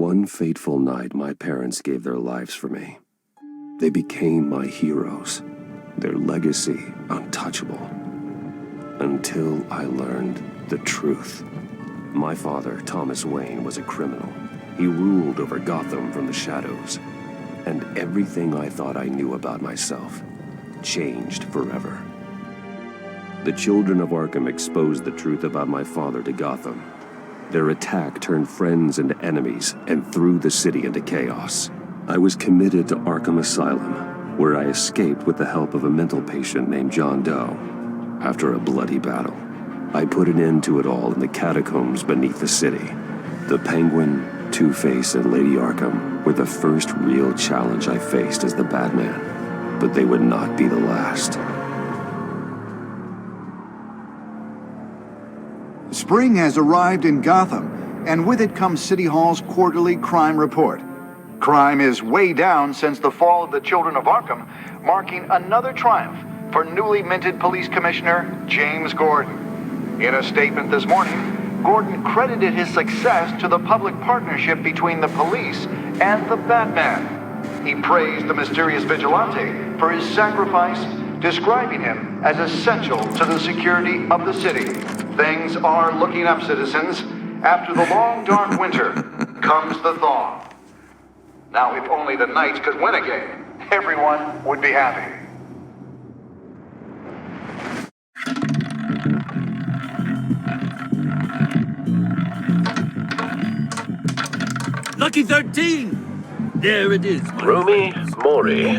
one fateful night, my parents gave their lives for me. They became my heroes, their legacy untouchable. Until I learned the truth. My father, Thomas Wayne, was a criminal. He ruled over Gotham from the shadows. And everything I thought I knew about myself changed forever. The children of Arkham exposed the truth about my father to Gotham. Their attack turned friends into enemies and threw the city into chaos. I was committed to Arkham Asylum, where I escaped with the help of a mental patient named John Doe. After a bloody battle, I put an end to it all in the catacombs beneath the city. The Penguin, Two-Face, and Lady Arkham were the first real challenge I faced as the Batman, but they would not be the last. Spring has arrived in Gotham, and with it comes City Hall's quarterly crime report. Crime is way down since the fall of the Children of Arkham, marking another triumph for newly minted Police Commissioner James Gordon. In a statement this morning, Gordon credited his success to the public partnership between the police and the Batman. He praised the mysterious vigilante for his sacrifice, describing him as essential to the security of the city. Things are looking up, citizens. After the long, dark winter comes the thaw. Now, if only the Knights could win again, everyone would be happy. Lucky 13! There it is. Rumi Mori,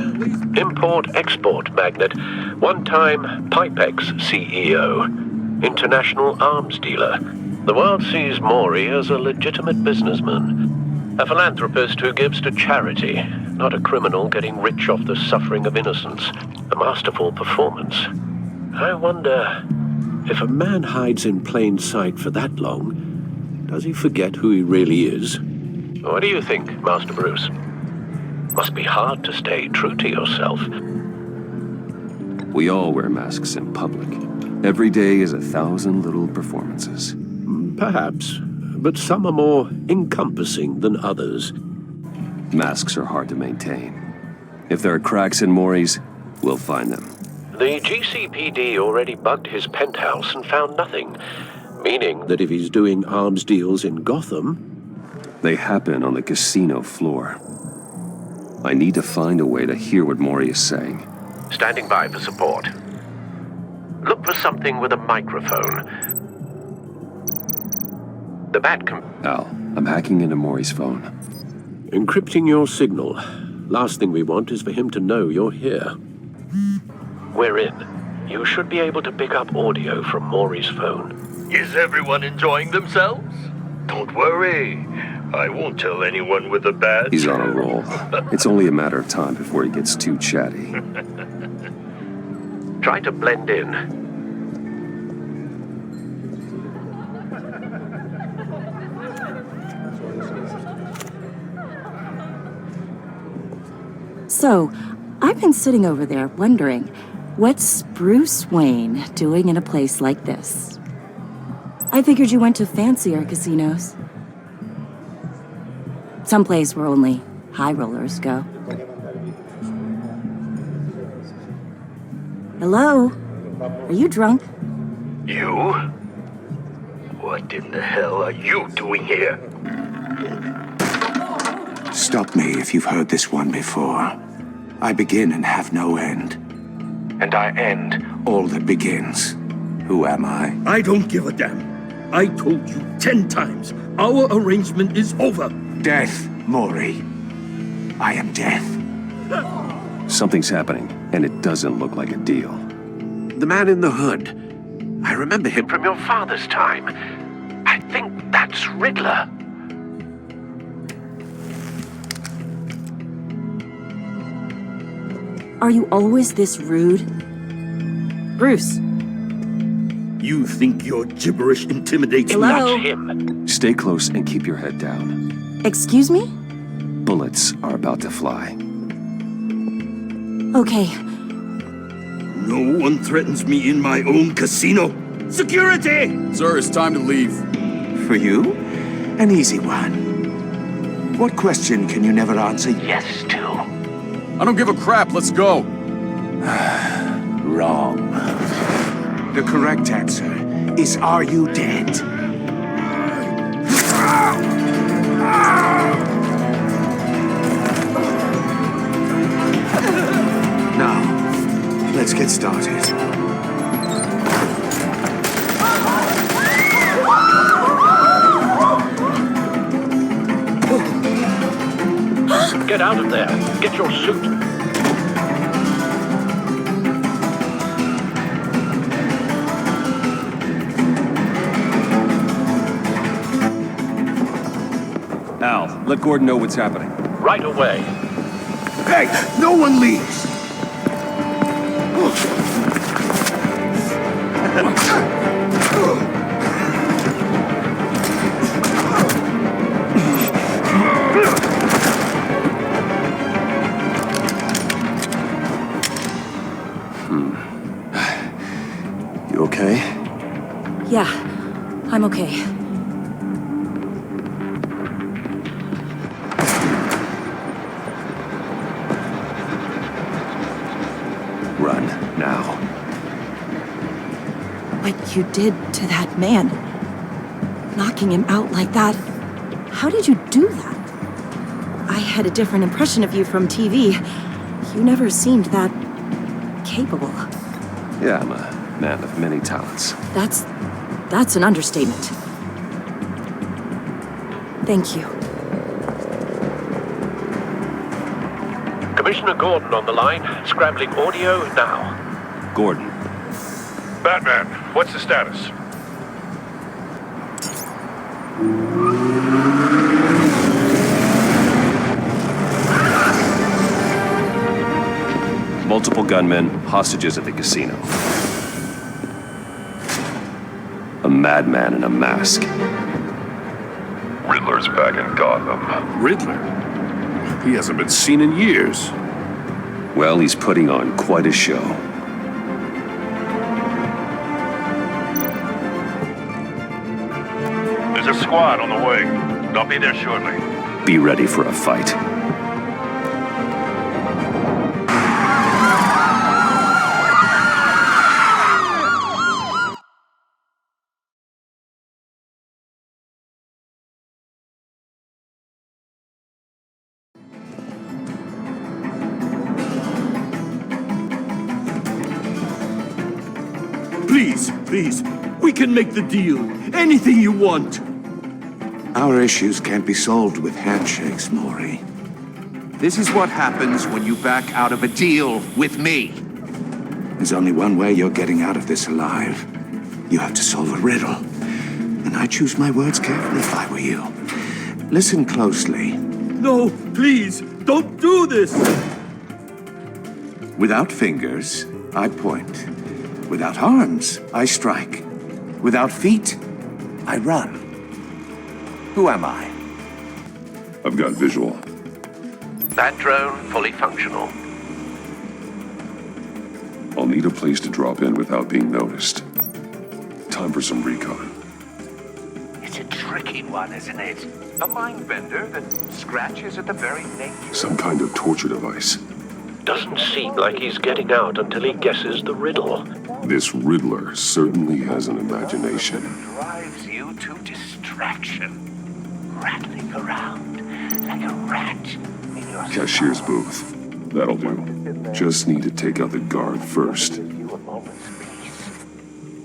import-export magnate, one-time Pipex CEO. International arms dealer. The world sees Mori as a legitimate businessman. A philanthropist who gives to charity, not a criminal getting rich off the suffering of innocence. A masterful performance. I wonder, if a man hides in plain sight for that long, does he forget who he really is? What do you think, Master Bruce? Must be hard to stay true to yourself. We all wear masks in public. Every day is 1,000 little performances. Perhaps, but some are more encompassing than others. Masks are hard to maintain. If there are cracks in Mori's, we'll find them. The GCPD already bugged his penthouse and found nothing, meaning that if he's doing arms deals in Gotham... They happen on the casino floor. I need to find a way to hear what Mori is saying. Standing by for support. Look for something with a microphone. The Al, I'm hacking into Mori's phone. Encrypting your signal. Last thing we want is for him to know you're here. We're in. You should be able to pick up audio from Mori's phone. Is everyone enjoying themselves? Don't worry. I won't tell anyone with a badge. He's on a roll. It's only a matter of time before he gets too chatty. Try to blend in. So, I've been sitting over there wondering, what's Bruce Wayne doing in a place like this? I figured you went to fancier casinos. Someplace where only high rollers go. Hello? Are you drunk? You? What in the hell are you doing here? Stop me if you've heard this one before. I begin and have no end. And I end all that begins. Who am I? I don't give a damn. I told you 10 times. Our arrangement is over. Death, Mori. I am death. Something's happening, and it doesn't look like a deal. The man in the hood. I remember him from your father's time. I think that's Riddler. Are you always this rude? Bruce. You think your gibberish intimidates me? Hello? That's him. Stay close and keep your head down. Excuse me? Bullets are about to fly. Okay. No one threatens me in my own casino. Security! Sir, it's time to leave. For you, an easy one. What question can you never answer Yes to. I don't give a crap, let's go. wrong? The correct answer is, are you dead? Now, let's get started. Get out of there. Get your suit. Al, let Gordon know what's happening. Right away. Hey, no one leaves! You okay? Yeah, I'm okay. Run, now. What you did to that man, knocking him out like that, how did you do that? I had a different impression of you from TV. You never seemed that capable. Yeah, I'm a man of many talents. That's an understatement. Thank you. Commissioner Gordon on the line. Scrambling audio now. Gordon, Batman, what's the status? multiple gunmen, hostages at the casino. A madman in a mask. Riddler's back in Gotham. Riddler? He hasn't been seen in years. Well, he's putting on quite a show. There's a squad on the way. They'll be there shortly. Be ready for a fight. Please, we can make the deal. Anything you want. Our issues can't be solved with handshakes, Maury. This is what happens when you back out of a deal with me. There's only one way you're getting out of this alive. You have to solve a riddle. And I choose my words carefully if I were you. Listen closely. No, please, don't do this. Without fingers, I point. Without arms, I strike. Without feet, I run. Who am I? I've got visual. That drone fully functional. I'll need a place to drop in without being noticed. Time for some recon. It's a tricky one, isn't it? A mind bender that scratches at the very nature. Some kind of torture device. Doesn't seem like he's getting out until he guesses the riddle. This Riddler certainly has an imagination. Drives you to distraction. Rattling around like a rat in your Cashier's booth. That'll do. Just need to take out the guard first. Give you a moment's peace.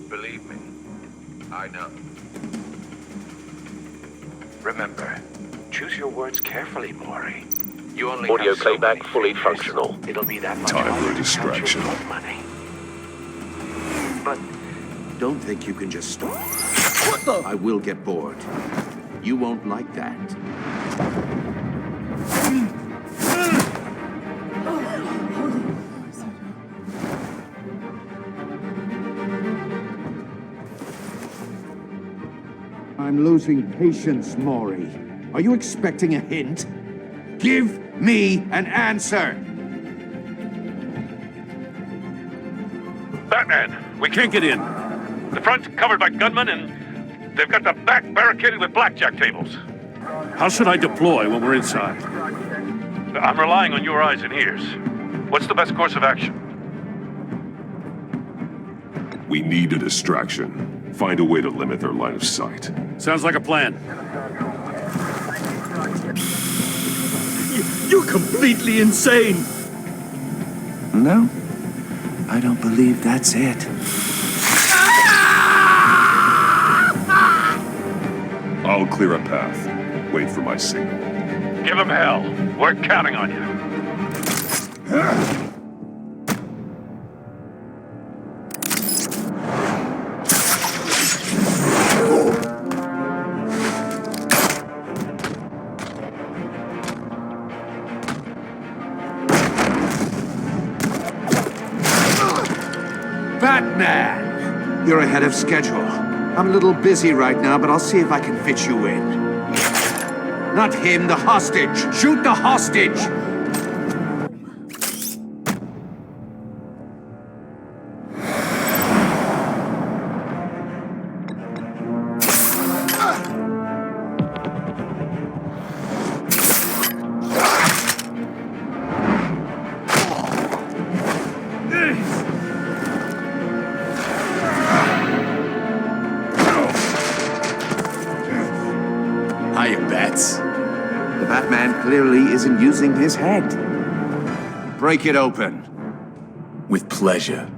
Believe me, I know. Remember, choose your words carefully, Maury. You only Audio have so playback many fully fingers. functional. It'll be that much Time for a harder to distraction. capture your money. But Don't think you can just stop. I will get bored. You won't like that. I'm losing patience, Maury. Are you expecting a hint? Give me an answer! Batman, we can't get in. The front's covered by gunmen, and they've got the back barricaded with blackjack tables. How should I deploy when we're inside? I'm relying on your eyes and ears. What's the best course of action? We need a distraction. Find a way to limit their line of sight. Sounds like a plan. You're completely insane! No, I don't believe that's it. I'll clear a path. Wait for my signal. Give him hell. We're counting on you. Batman! You're ahead of schedule. I'm a little busy right now, but I'll see if I can fit you in. Not him, the hostage! Shoot the hostage! Hiya, Bats. The Batman clearly isn't using his head. Break it open. With pleasure.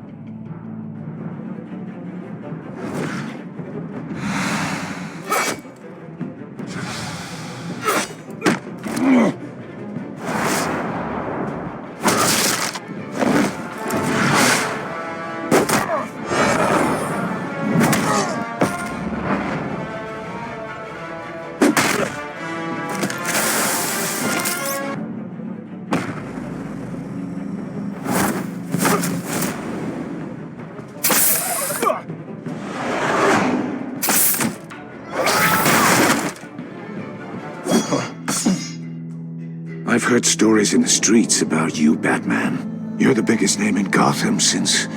I've heard stories in the streets about you, Batman. You're the biggest name in Gotham since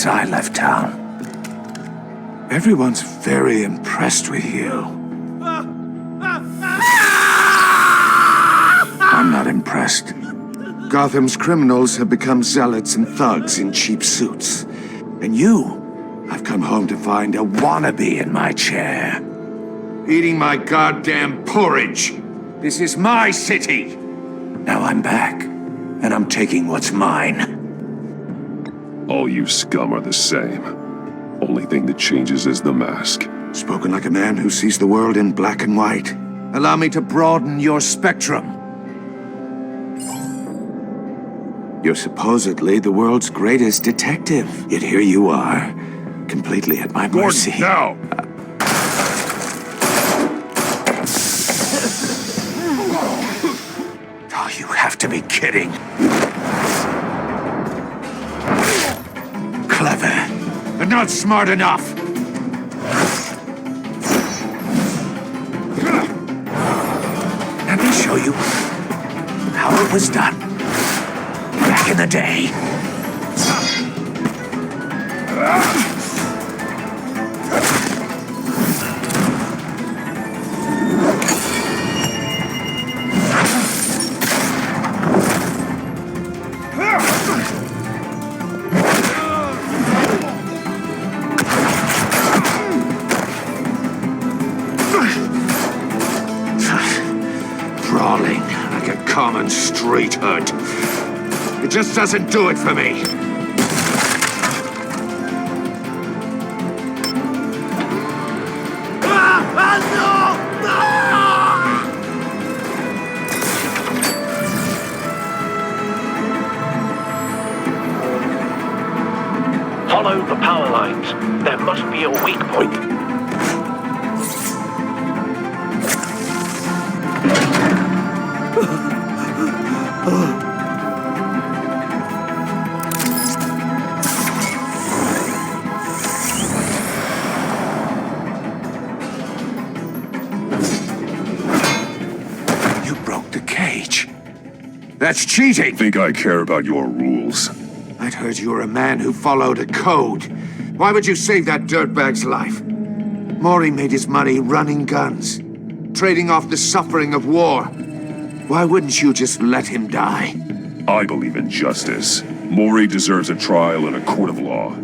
I left town. Everyone's very impressed with you. I'm not impressed. Gotham's criminals have become zealots and thugs in cheap suits. And you, I've come home to find a wannabe in my chair. Eating my goddamn porridge. This is my city. Now I'm back, and I'm taking what's mine. All you scum are the same. Only thing that changes is the mask. Spoken like a man who sees the world in black and white. Allow me to broaden your spectrum. You're supposedly the world's greatest detective, yet here you are, completely at my mercy. Now! Oh, you have to be kidding. Clever, but not smart enough. Let me show you how it was done back in the day. Brawling like a common street hood. It just doesn't do it for me. Follow the power lines. There must be a weak point. You broke the cage. That's cheating! Think I care about your rules? I'd heard you were a man who followed a code. Why would you save that dirtbag's life? Maury made his money running guns, trading off the suffering of war. Why wouldn't you just let him die? I believe in justice. Maury deserves a trial in a court of law.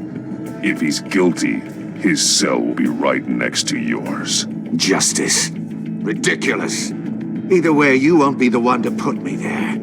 If he's guilty, his cell will be right next to yours. Justice? Ridiculous. Either way, you won't be the one to put me there.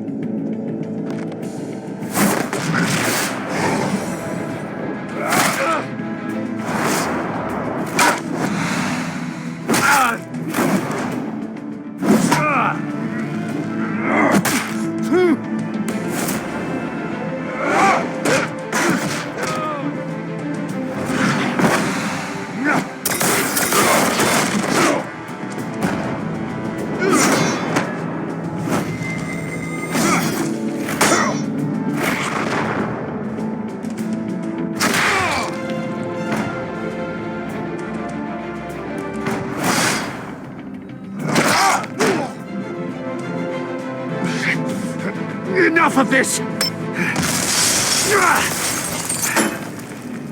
Enough of this!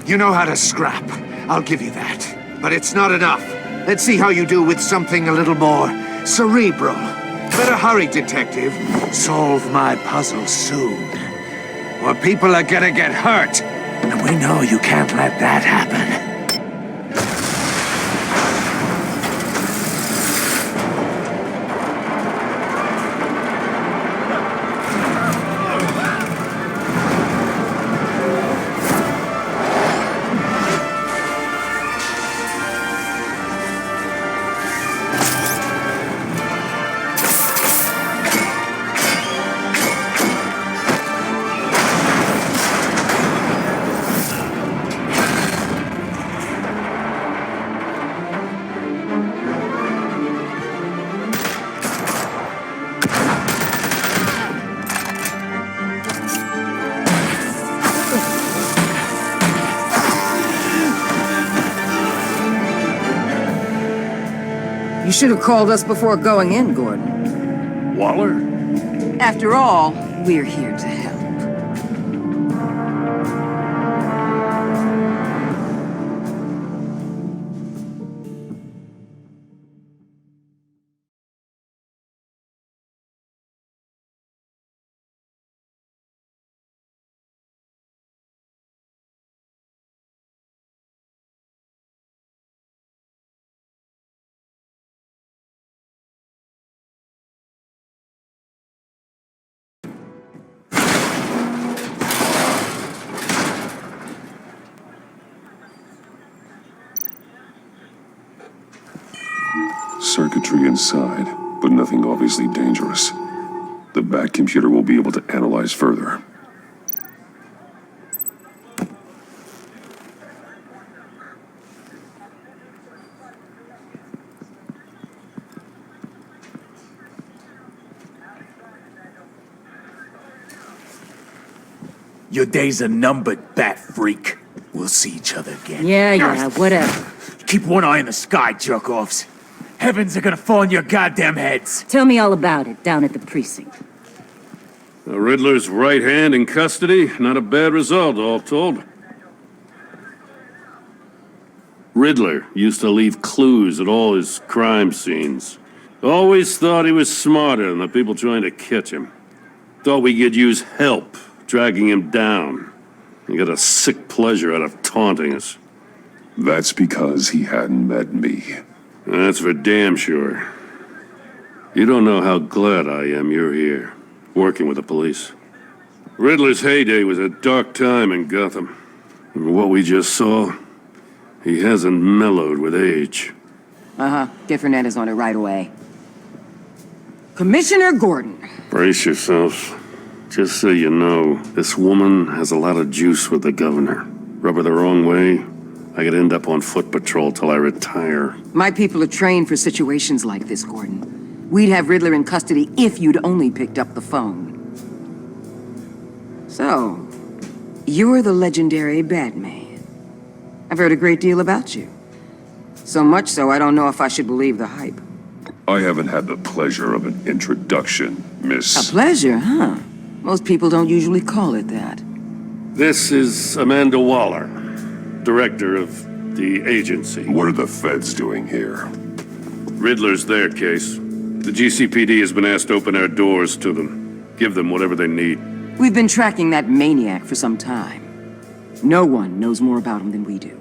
You know how to scrap. I'll give you that. But it's not enough. Let's see how you do with something a little more cerebral. Better hurry, detective. Solve my puzzle soon. Or people are gonna get hurt. And we know you can't let that happen. You should have called us before going in, Gordon. Waller? After all, we're here to help. Circuitry inside, but nothing obviously dangerous. The back computer will be able to analyze further. Your days are numbered, bat freak. We'll see each other again. Yeah, whatever. Keep one eye in the sky, jerk-offs. Heavens are gonna fall on your goddamn heads. Tell me all about it down at the precinct. The Riddler's right hand in custody. Not a bad result, all told. Riddler used to leave clues at all his crime scenes. Always thought he was smarter than the people trying to catch him. Thought we could use help dragging him down. He got a sick pleasure out of taunting us. That's because he hadn't met me. That's for damn sure. You don't know how glad I am you're here, working with the police. Riddler's heyday was a dark time in Gotham. And what we just saw, he hasn't mellowed with age. Get Fernandez on it right away. Commissioner Gordon. Brace yourselves. Just so you know, this woman has a lot of juice with the governor. Rub her the wrong way, I could end up on foot patrol till I retire. My people are trained for situations like this, Gordon. We'd have Riddler in custody if you'd only picked up the phone. So, you're the legendary Batman. I've heard a great deal about you. So much so, I don't know if I should believe the hype. I haven't had the pleasure of an introduction, Miss... A pleasure, huh? Most people don't usually call it that. This is Amanda Waller, director of The agency. What are the feds doing here? Riddler's their case. The GCPD has been asked to open our doors to them. Give them whatever they need. We've been tracking that maniac for some time. No one knows more about him than we do.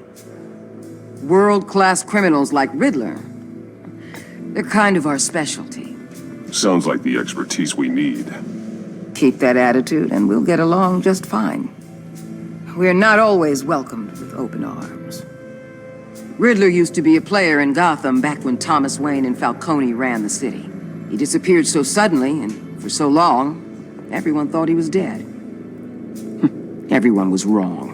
World-class criminals like Riddler. They're kind of our specialty. Sounds like the expertise we need. Keep that attitude and we'll get along just fine. We're not always welcomed with open arms. Riddler used to be a player in Gotham back when Thomas Wayne and Falcone ran the city. He disappeared so suddenly and for so long, everyone thought he was dead. Everyone was wrong.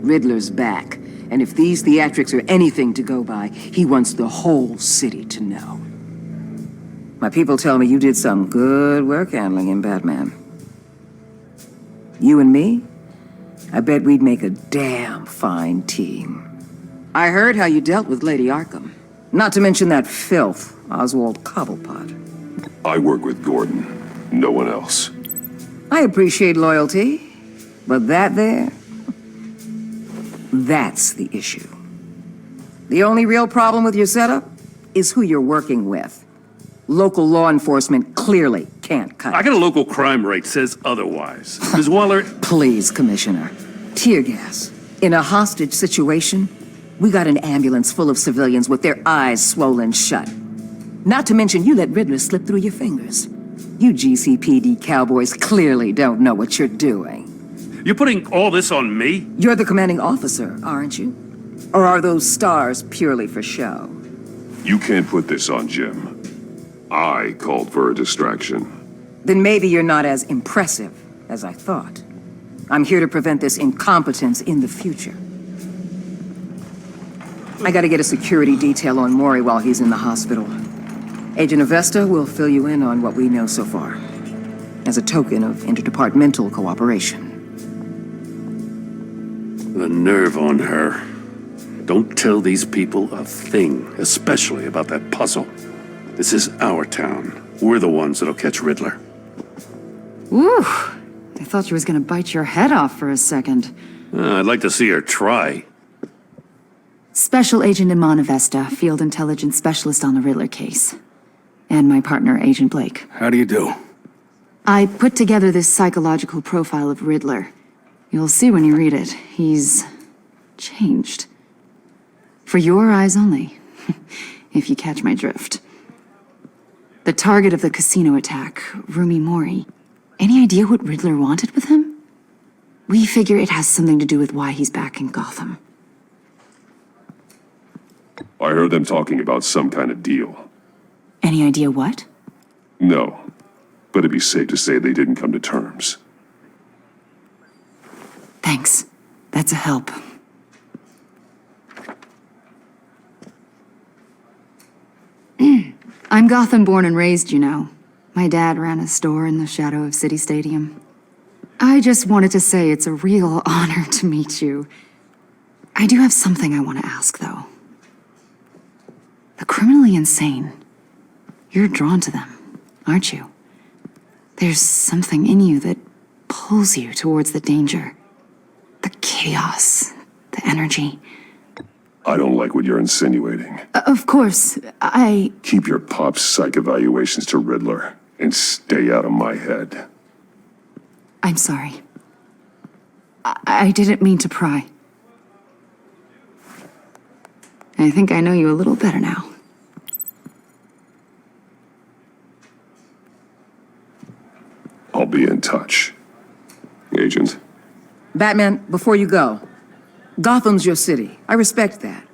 Riddler's back, and if these theatrics are anything to go by, he wants the whole city to know. My people tell me you did some good work handling him, Batman. You and me? I bet we'd make a damn fine team. I heard how you dealt with Lady Arkham. Not to mention that filth, Oswald Cobblepot. I work with Gordon. No one else. I appreciate loyalty, but that there... that's the issue. The only real problem with your setup is who you're working with. Local law enforcement clearly can't cut I it. got a local crime rate says otherwise. Ms. Waller... Please, Commissioner. Tear gas. In a hostage situation, we got an ambulance full of civilians with their eyes swollen shut. Not to mention you let Riddler slip through your fingers. You GCPD cowboys clearly don't know what you're doing. You're putting all this on me? You're the commanding officer, aren't you? Or are those stars purely for show? You can't put this on Jim. I called for a distraction. Then maybe you're not as impressive as I thought. I'm here to prevent this incompetence in the future. I gotta get a security detail on Maury while he's in the hospital. Agent Avesta will fill you in on what we know so far, as a token of interdepartmental cooperation. The nerve on her. Don't tell these people a thing, especially about that puzzle. This is our town. We're the ones that'll catch Riddler. Woo! I thought she was gonna bite your head off for a second. I'd like to see her try. Special Agent Iman Avesta, Field Intelligence Specialist on the Riddler case. And my partner, Agent Blake. How do you do? I put together this psychological profile of Riddler. You'll see when you read it. He's... changed. For your eyes only, if you catch my drift. The target of the casino attack, Rumi Mori. Any idea what Riddler wanted with him? We figure it has something to do with why he's back in Gotham. I heard them talking about some kind of deal. Any idea what? No, but it'd be safe to say they didn't come to terms. Thanks. That's a help. I'm Gotham born and raised, you know. My dad ran a store in the shadow of City Stadium. I just wanted to say it's a real honor to meet you. I do have something I want to ask, though. The criminally insane. You're drawn to them, aren't you? There's something in you that pulls you towards the danger. The chaos, the energy. I don't like what you're insinuating. Of course, Keep your pop's psych evaluations to Riddler and stay out of my head. I'm sorry. I didn't mean to pry. I think I know you a little better now. I'll be in touch. Agent. Batman, before you go, Gotham's your city. I respect that.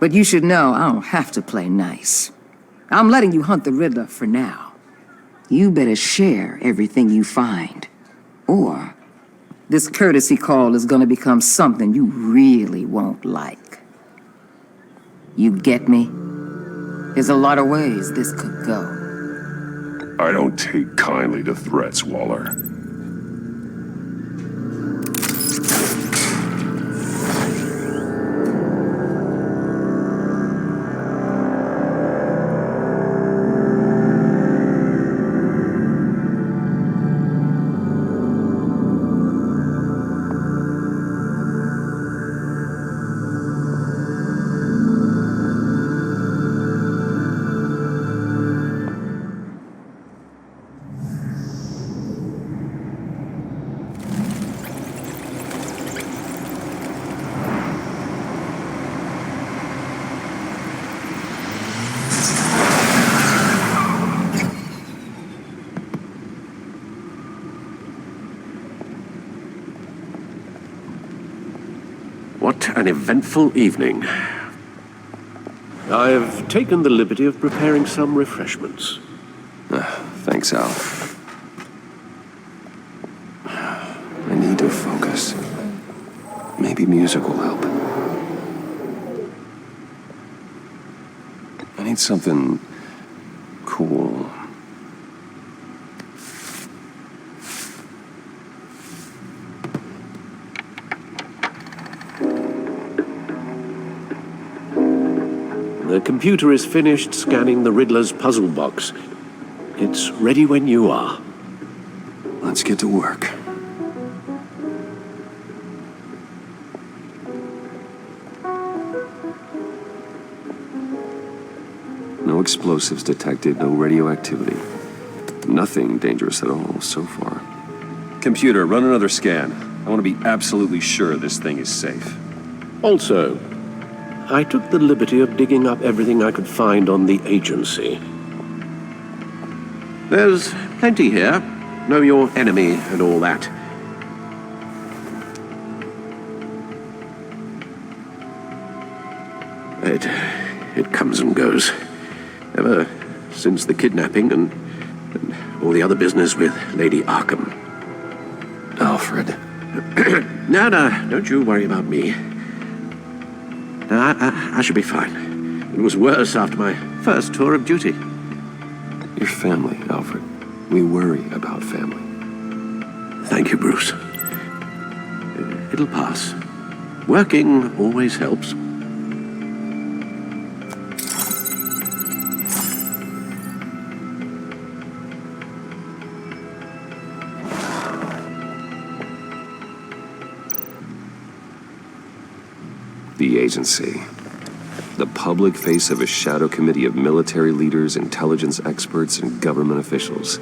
But you should know I don't have to play nice. I'm letting you hunt the Riddler for now. You better share everything you find. Or this courtesy call is gonna become something you really won't like. You get me? There's a lot of ways this could go. I don't take kindly to threats, Waller. What an eventful evening. I've taken the liberty of preparing some refreshments. Thanks, Al. I need to focus. Maybe music will help. I need something cool. The computer is finished scanning the Riddler's puzzle box. It's ready when you are. Let's get to work. No explosives detected, no radioactivity. Nothing dangerous at all so far. Computer, run another scan. I want to be absolutely sure this thing is safe. Also, I took the liberty of digging up everything I could find on the agency. There's plenty here. Know your enemy and all that. It comes and goes. Ever since the kidnapping and all the other business with Lady Arkham. Alfred. No, don't you worry about me. No, I should be fine. It was worse after my first tour of duty. Your family, Alfred. We worry about family. Thank you, Bruce. It'll pass. Working always helps. The agency. The public face of a shadow committee of military leaders, intelligence experts, and government officials.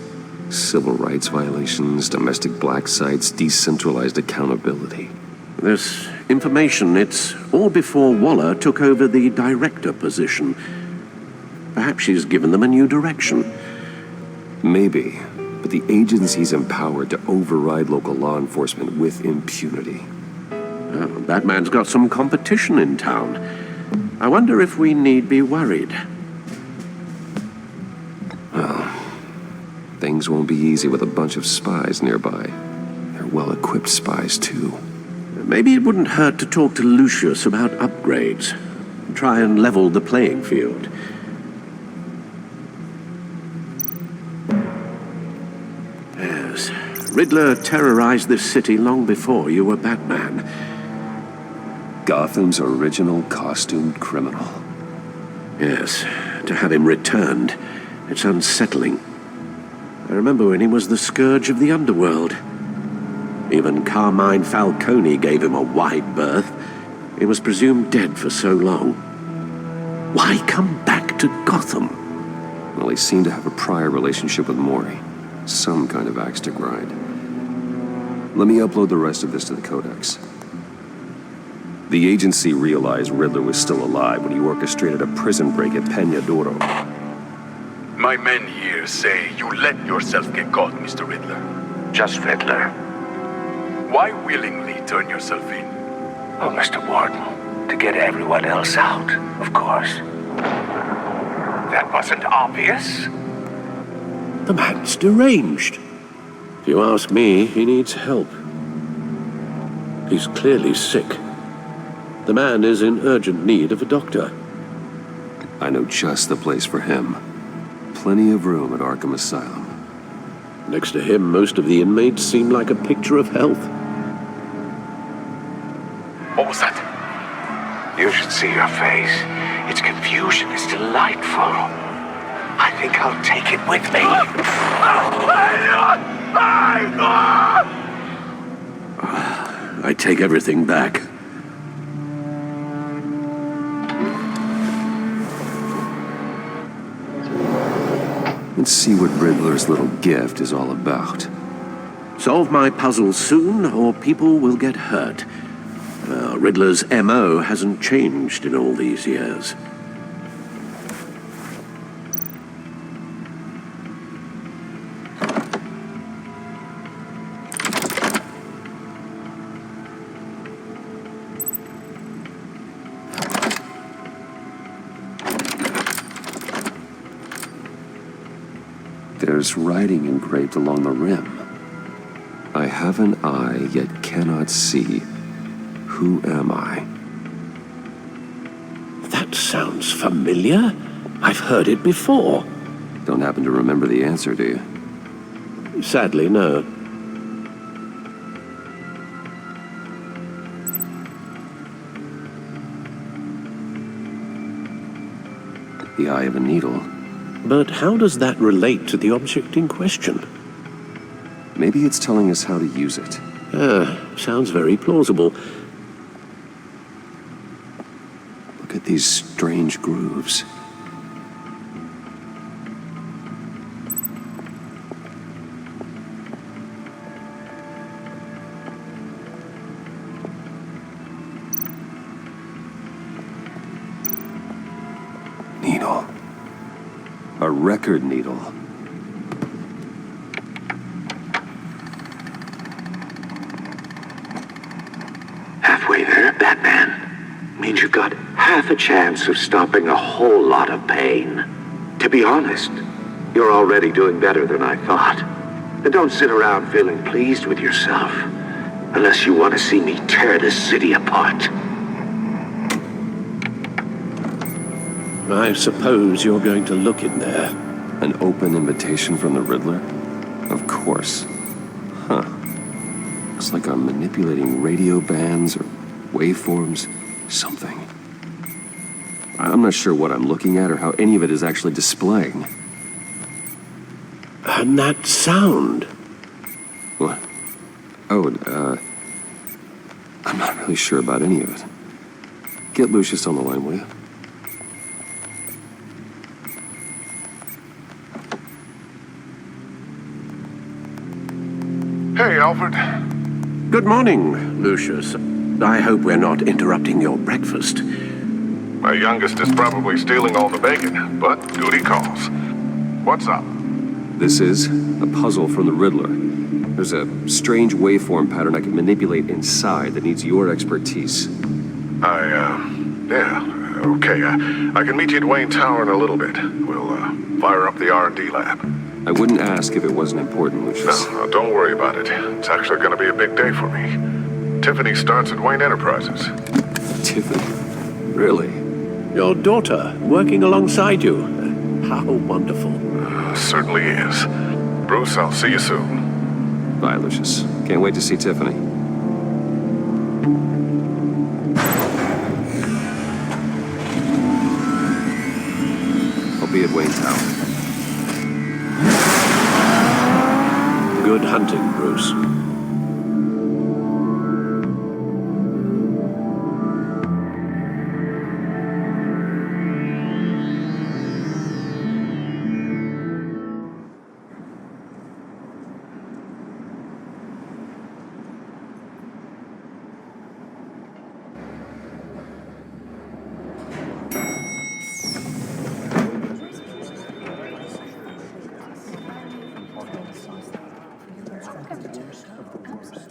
Civil rights violations, domestic black sites, decentralized accountability. This information, it's all before Waller took over the director position. Perhaps she's given them a new direction. Maybe, but the agency's empowered to override local law enforcement with impunity. Oh, Batman's got some competition in town. I wonder if we need be worried. Well, things won't be easy with a bunch of spies nearby. They're well-equipped spies, too. Maybe it wouldn't hurt to talk to Lucius about upgrades. Try and level the playing field. Yes, Riddler terrorized this city long before you were Batman. Gotham's original costumed criminal. Yes, to have him returned, it's unsettling. I remember when he was the scourge of the underworld. Even Carmine Falcone gave him a wide berth. He was presumed dead for so long. Why come back to Gotham? Well, he seemed to have a prior relationship with Mori. Some kind of axe to grind. Let me upload the rest of this to the Codex. The agency realized Riddler was still alive when he orchestrated a prison break at Peña Duro. My men here say you let yourself get caught, Mr. Riddler. Just Riddler. Why willingly turn yourself in? Oh, Mr. Warden, to get everyone else out, of course. That wasn't obvious. The man's deranged. If you ask me, he needs help. He's clearly sick. The man is in urgent need of a doctor. I know just the place for him. Plenty of room at Arkham Asylum. Next to him, most of the inmates seem like a picture of health. What was that? You should see your face. Its confusion is delightful. I think I'll take it with me. I take everything back. Let's see what Riddler's little gift is all about. Solve my puzzle soon, or people will get hurt. Riddler's M.O. hasn't changed in all these years. There's writing engraved along the rim. I have an eye, yet cannot see. Who am I? That sounds familiar. I've heard it before. Don't happen to remember the answer, do you? Sadly, no. The eye of a needle. But how does that relate to the object in question? Maybe it's telling us how to use it. Sounds very plausible. Look at these strange grooves. Needle. A record needle. Halfway there, Batman. Means you've got half a chance of stopping a whole lot of pain. To be honest, you're already doing better than I thought. And don't sit around feeling pleased with yourself, unless you want to see me tear this city apart. I suppose you're going to look in there. An open invitation from the Riddler? Of course. Huh. Looks like I'm manipulating radio bands or waveforms. Something. I'm not sure what I'm looking at or how any of it is actually displaying. And that sound. What? Oh, I'm not really sure about any of it. Get Lucius on the line, will you? Hey, Alfred. Good morning, Lucius. I hope we're not interrupting your breakfast. My youngest is probably stealing all the bacon, but duty calls. What's up? This is a puzzle from the Riddler. There's a strange waveform pattern I can manipulate inside that needs your expertise. Yeah, okay. I can meet you at Wayne Tower in a little bit. We'll, fire up the R&D lab. I wouldn't ask if it wasn't important, Lucius. No, don't worry about it. It's actually gonna be a big day for me. Tiffany starts at Wayne Enterprises. Tiffany? Really? Your daughter, working alongside you. How wonderful. Certainly is. Bruce, I'll see you soon. Bye, Lucius. Can't wait to see Tiffany. I'll be at Wayne Tower. Good hunting, Bruce.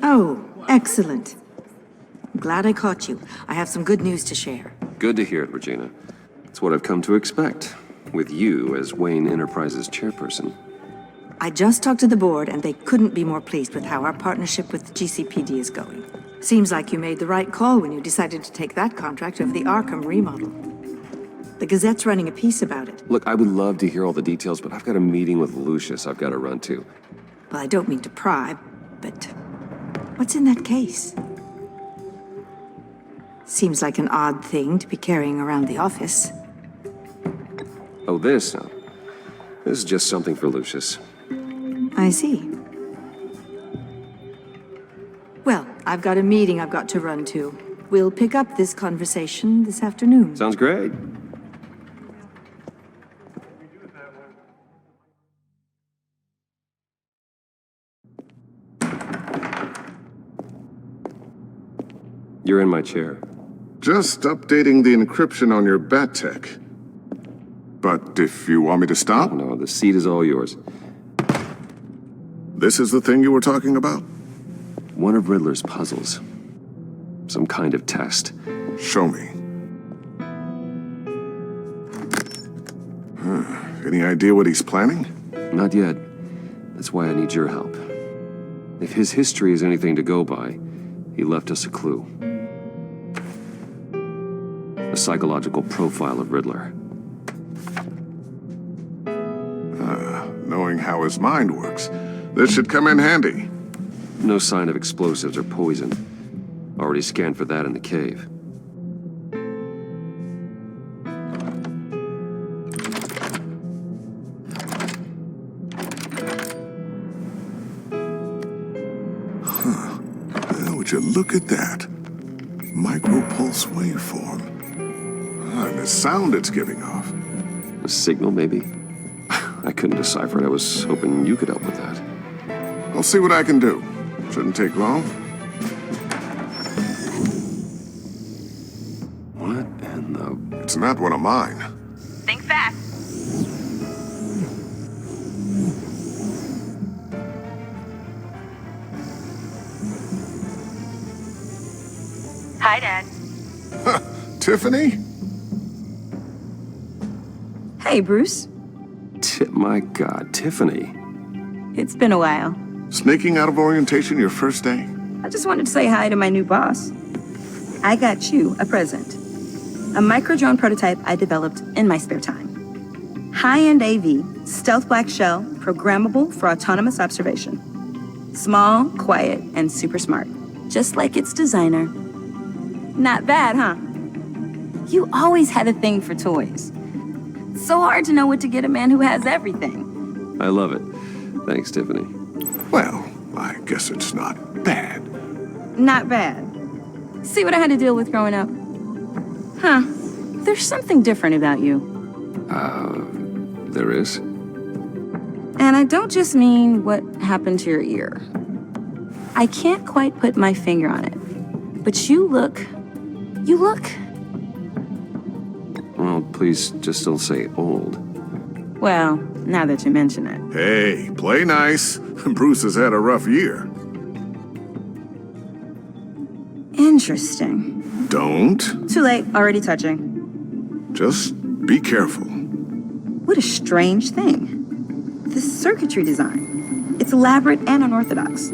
Oh, excellent. I'm glad I caught you. I have some good news to share. Good to hear it, Regina. It's what I've come to expect, with you as Wayne Enterprises chairperson. I just talked to the board, and they couldn't be more pleased with how our partnership with GCPD is going. Seems like you made the right call when you decided to take that contract over the Arkham remodel. The Gazette's running a piece about it. Look, I would love to hear all the details, but I've got a meeting with Lucius I've got to run to. Well, I don't mean to pry, but what's in that case? Seems like an odd thing to be carrying around the office. Oh, this? No. This is just something for Lucius. I see. Well, I've got a meeting I've got to run to. We'll pick up this conversation this afternoon. Sounds great. You're in my chair. Just updating the encryption on your bat tech. But if you want me to stop? Oh, no, the seat is all yours. This is the thing you were talking about? One of Riddler's puzzles. Some kind of test. Show me. Any idea what he's planning? Not yet. That's why I need your help. If his history is anything to go by, he left us a clue. A psychological profile of Riddler. Knowing how his mind works, this should come in handy. No sign of explosives or poison. Already scanned for that in the cave. Would you look at that? Micropulse waveform. And the sound it's giving off. A signal, maybe? I couldn't decipher it. I was hoping you could help with that. I'll see what I can do. Shouldn't take long. What in the... It's not one of mine. Think fast. Hi, Dad. Tiffany? Hey, Bruce. My God, Tiffany. It's been a while. Sneaking out of orientation your first day? I just wanted to say hi to my new boss. I got you a present. A micro-drone prototype I developed in my spare time. High-end AV, stealth black shell, programmable for autonomous observation. Small, quiet, and super smart. Just like its designer. Not bad, huh? You always had a thing for toys. It's so hard to know what to get a man who has everything. I love it. Thanks, Tiffany. Well, I guess it's not bad. Not bad. See what I had to deal with growing up? Huh. There's something different about you. There is? And I don't just mean what happened to your ear. I can't quite put my finger on it. But you look... Well, please just don't say old. Well, now that you mention it. Hey, play nice. Bruce has had a rough year. Interesting. Don't. Too late, already touching. Just be careful. What a strange thing. This circuitry design. It's elaborate and unorthodox.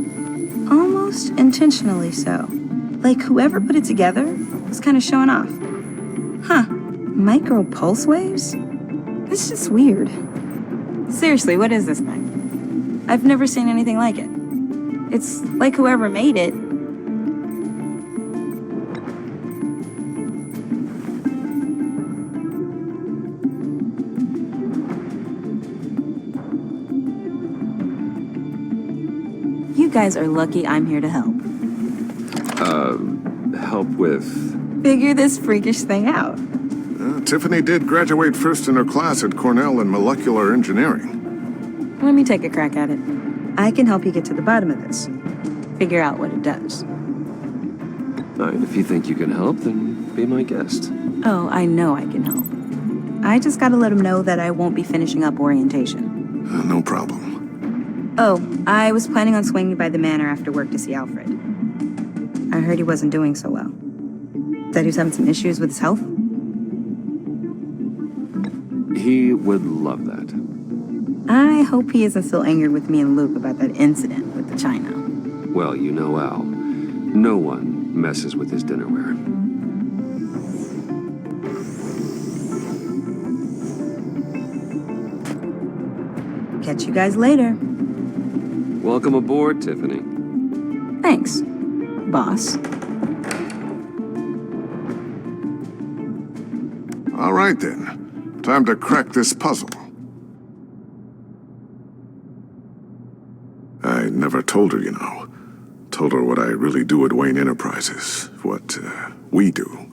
Almost intentionally so. Like whoever put it together was kind of showing off. Huh. Micro pulse waves? It's just weird. Seriously, what is this thing? I've never seen anything like it. It's like whoever made it. You guys are lucky I'm here to help. Help with... Figure this freakish thing out. Tiffany did graduate first in her class at Cornell in molecular engineering. Let me take a crack at it. I can help you get to the bottom of this. Figure out what it does. All right, if you think you can help, then be my guest. Oh, I know I can help. I just gotta let him know that I won't be finishing up orientation. No problem. Oh, I was planning on swinging by the manor after work to see Alfred. I heard he wasn't doing so well. That he was having some issues with his health? He would love that. I hope he isn't still angered with me and Luke about that incident with the china. Well, you know Al. No one messes with his dinnerware. Catch you guys later. Welcome aboard, Tiffany. Thanks, boss. All right, then. Time to crack this puzzle. I never told her, you know. Told her what I really do at Wayne Enterprises. What, we do.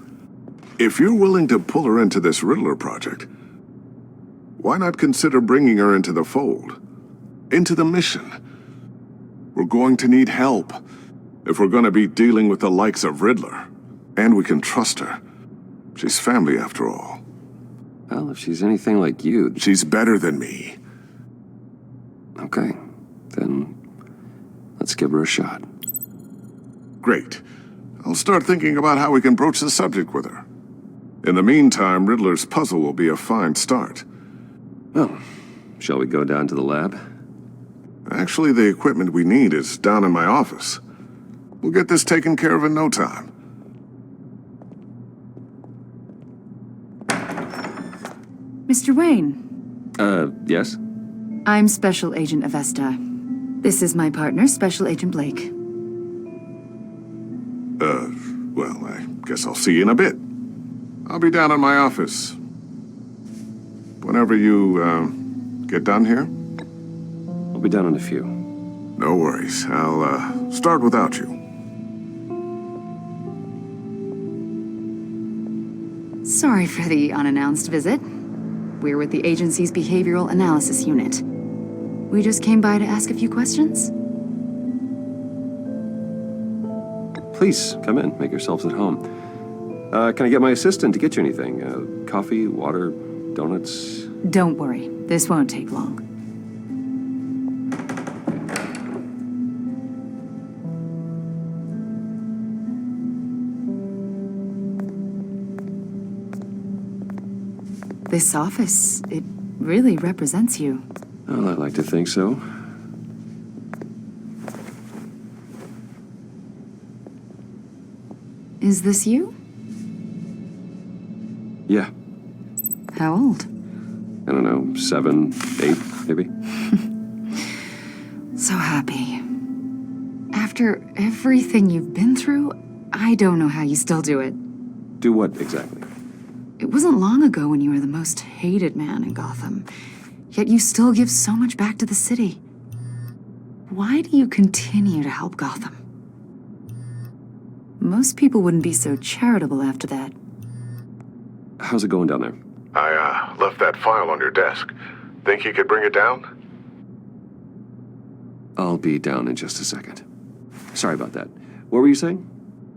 If you're willing to pull her into this Riddler project, why not consider bringing her into the fold? Into the mission? We're going to need help if we're going to be dealing with the likes of Riddler. And we can trust her. She's family, after all. Well, if she's anything like you... She's better than me. Okay, then let's give her a shot. Great. I'll start thinking about how we can broach the subject with her. In the meantime, Riddler's puzzle will be a fine start. Well, shall we go down to the lab? Actually, the equipment we need is down in my office. We'll get this taken care of in no time. Mr. Wayne, Yes? I'm Special Agent Avesta. This is my partner, Special Agent Blake. Well, I guess I'll see you in a bit. I'll be down in my office. Whenever you, get done here? I'll be down in a few. No worries. I'll, start without you. Sorry for the unannounced visit. We're with the agency's Behavioral Analysis Unit. We just came by to ask a few questions. Please, come in. Make yourselves at home. Can I get my assistant to get you anything? Coffee, water, donuts? Don't worry, this won't take long. This office, it really represents you. Well, I'd like to think so. Is this you? Yeah. How old? I don't know, 7, 8, maybe? So happy. After everything you've been through, I don't know how you still do it. Do what exactly? It wasn't long ago when you were the most hated man in Gotham, yet you still give so much back to the city. Why do you continue to help Gotham? Most people wouldn't be so charitable after that. How's it going down there? I, left that file on your desk. Think you could bring it down? I'll be down in just a second. Sorry about that. What were you saying?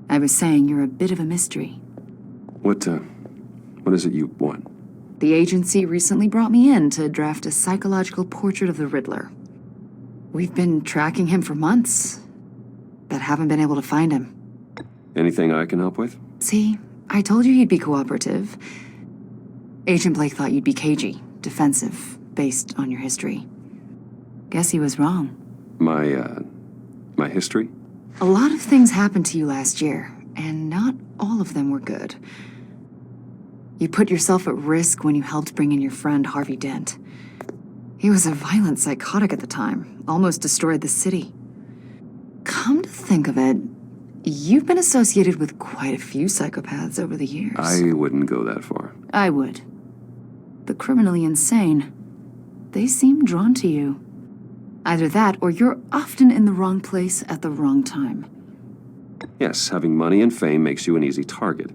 I was saying you're a bit of a mystery. What is it you want? The agency recently brought me in to draft a psychological portrait of the Riddler. We've been tracking him for months, but haven't been able to find him. Anything I can help with? See, I told you he'd be cooperative. Agent Blake thought you'd be cagey, defensive, based on your history. Guess he was wrong. My history? A lot of things happened to you last year, and not all of them were good. You put yourself at risk when you helped bring in your friend Harvey Dent. He was a violent psychotic at the time, almost destroyed the city. Come to think of it, you've been associated with quite a few psychopaths over the years. I wouldn't go that far. I would. The criminally insane, they seem drawn to you. Either that, or you're often in the wrong place at the wrong time. Yes, having money and fame makes you an easy target.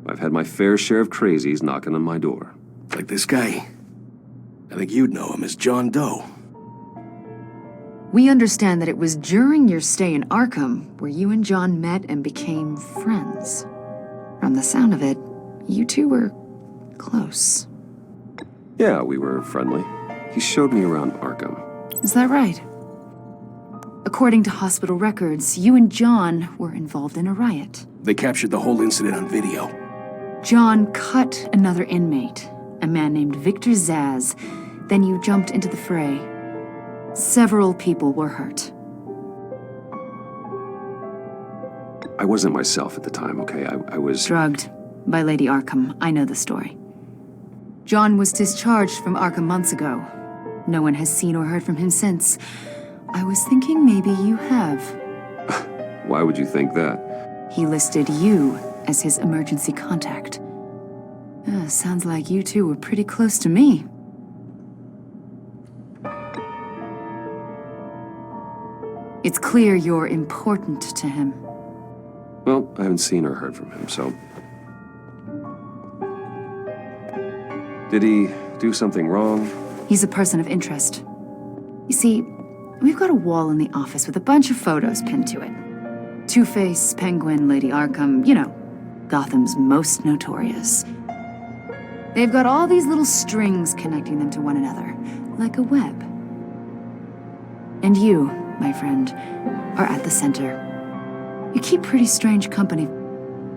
I've had my fair share of crazies knocking on my door. Like this guy. I think you'd know him as John Doe. We understand that it was during your stay in Arkham where you and John met and became friends. From the sound of it, you two were close. Yeah, we were friendly. He showed me around Arkham. Is that right? According to hospital records, you and John were involved in a riot. They captured the whole incident on video. John cut another inmate, a man named Victor Zaz. Then you jumped into the fray. Several people were hurt. I wasn't myself at the time, okay? I was... Drugged by Lady Arkham. I know the story. John was discharged from Arkham months ago. No one has seen or heard from him since. I was thinking maybe you have. Why would you think that? He listed you as his emergency contact. Sounds like you two were pretty close to me. It's clear you're important to him. Well, I haven't seen or heard from him, so... Did he do something wrong? He's a person of interest. You see, we've got a wall in the office with a bunch of photos pinned to it. Two-Face, Penguin, Lady Arkham, you know, Gotham's most notorious. They've got all these little strings connecting them to one another, like a web. And you, my friend, are at the center. You keep pretty strange company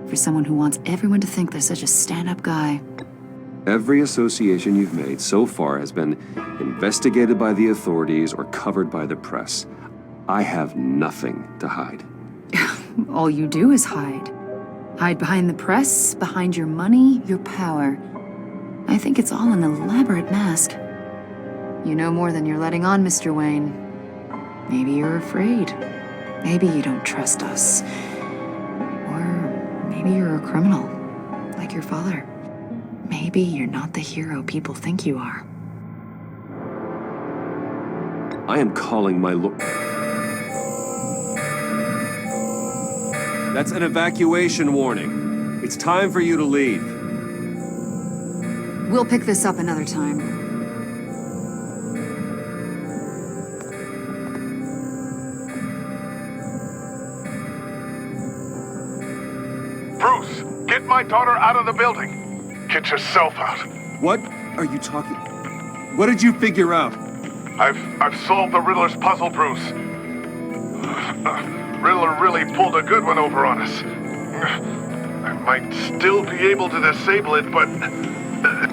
for someone who wants everyone to think they're such a stand-up guy. Every association you've made so far has been investigated by the authorities or covered by the press. I have nothing to hide. All you do is hide. Hide behind the press, behind your money, your power. I think it's all an elaborate mask. You know more than you're letting on, Mr. Wayne. Maybe you're afraid. Maybe you don't trust us. Or maybe you're a criminal, like your father. Maybe you're not the hero people think you are. I am calling my That's an evacuation warning. It's time for you to leave. We'll pick this up another time. Bruce, get my daughter out of the building. Get yourself out. What are you talking? What did you figure out? I've solved the Riddler's puzzle, Bruce. Riddler really pulled a good one over on us. I might still be able to disable it, but...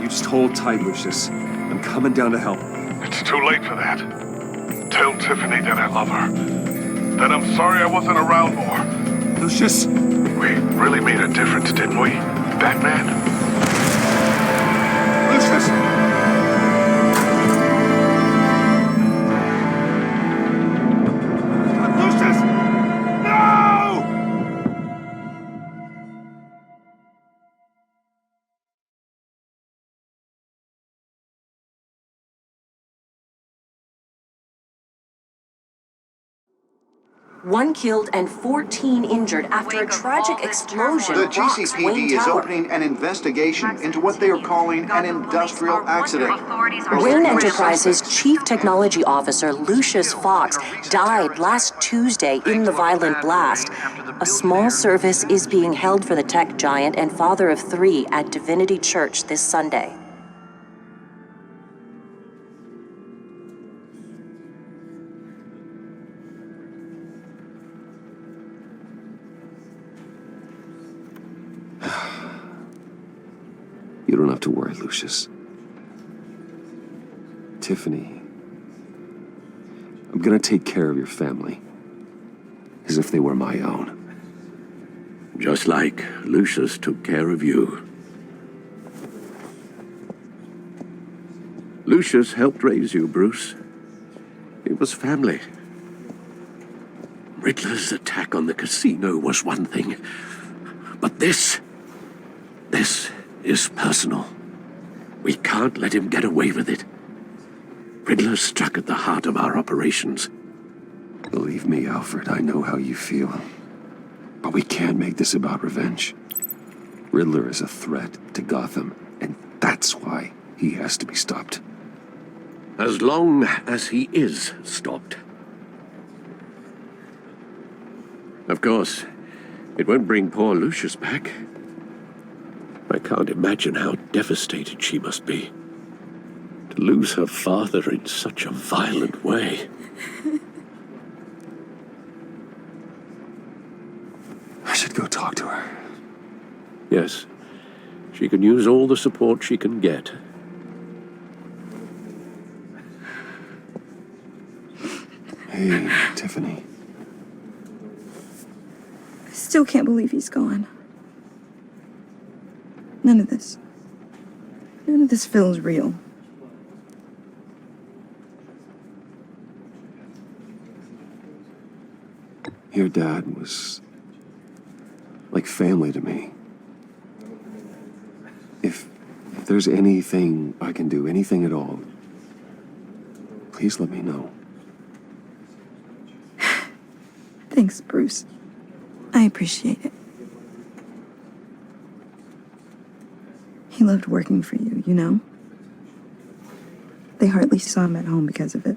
You just hold tight, Lucius. I'm coming down to help. It's too late for that. Tell Tiffany that I love her. That I'm sorry I wasn't around more. Lucius! We really made a difference, didn't we, Batman? Lucius! One killed and 14 injured after a tragic explosion The rocks GCPD Wayne is Tower. opening an investigation into what they are calling an industrial accident. Wayne Enterprises' Chief Technology Officer Lucius Fox died last Tuesday in the violent blast. A small service is being held for the tech giant and father of 3 at Divinity Church this Sunday. You don't have to worry, Lucius. Tiffany, I'm gonna take care of your family. As if they were my own. Just like Lucius took care of you. Lucius helped raise you, Bruce. It was family. Riddler's attack on the casino was one thing. But this is personal. We can't let him get away with it. Riddler struck at the heart of our operations. Believe me, Alfred, I know how you feel. But we can't make this about revenge. Riddler is a threat to Gotham, and that's why he has to be stopped. As long as he is stopped. Of course, it won't bring poor Lucius back. I can't imagine how devastated she must be. To lose her father in such a violent way. I should go talk to her. Yes, she can use all the support she can get. Hey, Tiffany. I still can't believe he's gone. None of this feels real. Your dad was like family to me. If there's anything I can do, anything at all, please let me know. Thanks, Bruce. I appreciate it. He loved working for you, you know? They hardly saw him at home because of it.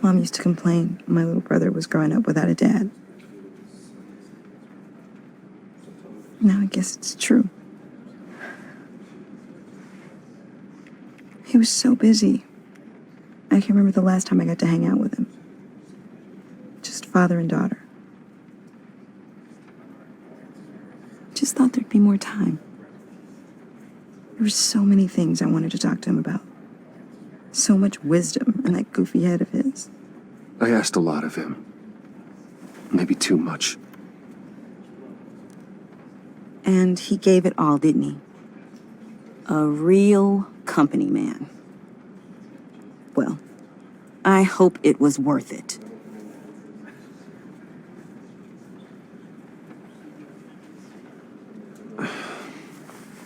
Mom used to complain my little brother was growing up without a dad. Now I guess it's true. He was so busy. I can't remember the last time I got to hang out with him. Just father and daughter. Just thought there'd be more time. There were so many things I wanted to talk to him about. So much wisdom in that goofy head of his. I asked a lot of him. Maybe too much. And he gave it all, didn't he? A real company man. Well, I hope it was worth it.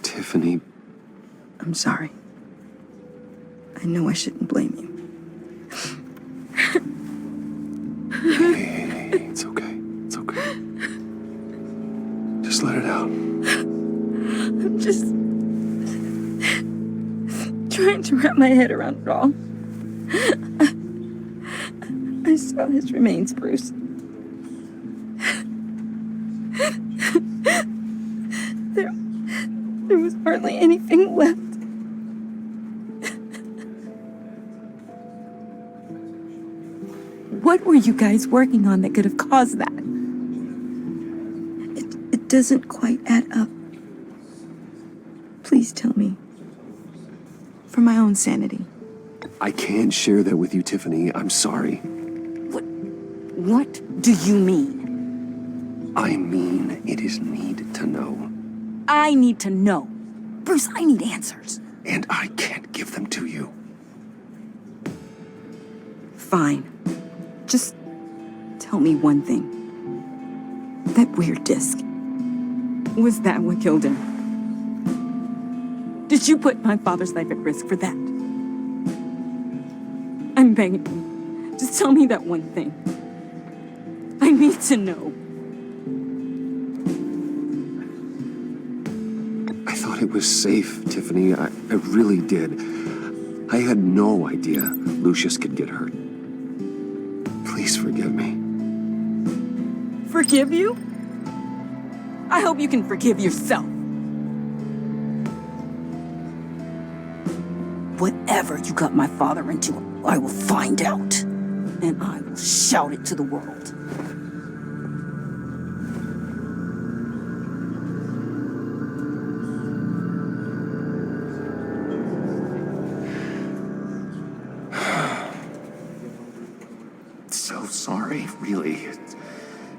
Tiffany. I'm sorry. I know I shouldn't blame you. Hey, it's okay. It's okay. Just let it out. I'm just trying to wrap my head around it all. I saw his remains, Bruce. There was hardly anything left. What were you guys working on that could have caused that? It doesn't quite add up. Please tell me. For my own sanity. I can't share that with you, Tiffany. I'm sorry. What do you mean? I mean, it is need to know. I need to know. Bruce, I need answers. And I can't give them to you. Fine. Just tell me one thing. That weird disc. Was that what killed him? Did you put my father's life at risk for that? I'm begging you. Just tell me that one thing. I need to know. I thought it was safe, Tiffany. I really did. I had no idea Lucius could get hurt. Please forgive me. Forgive you? I hope you can forgive yourself. Whatever you got my father into, I will find out. And I will shout it to the world. So sorry, really. It's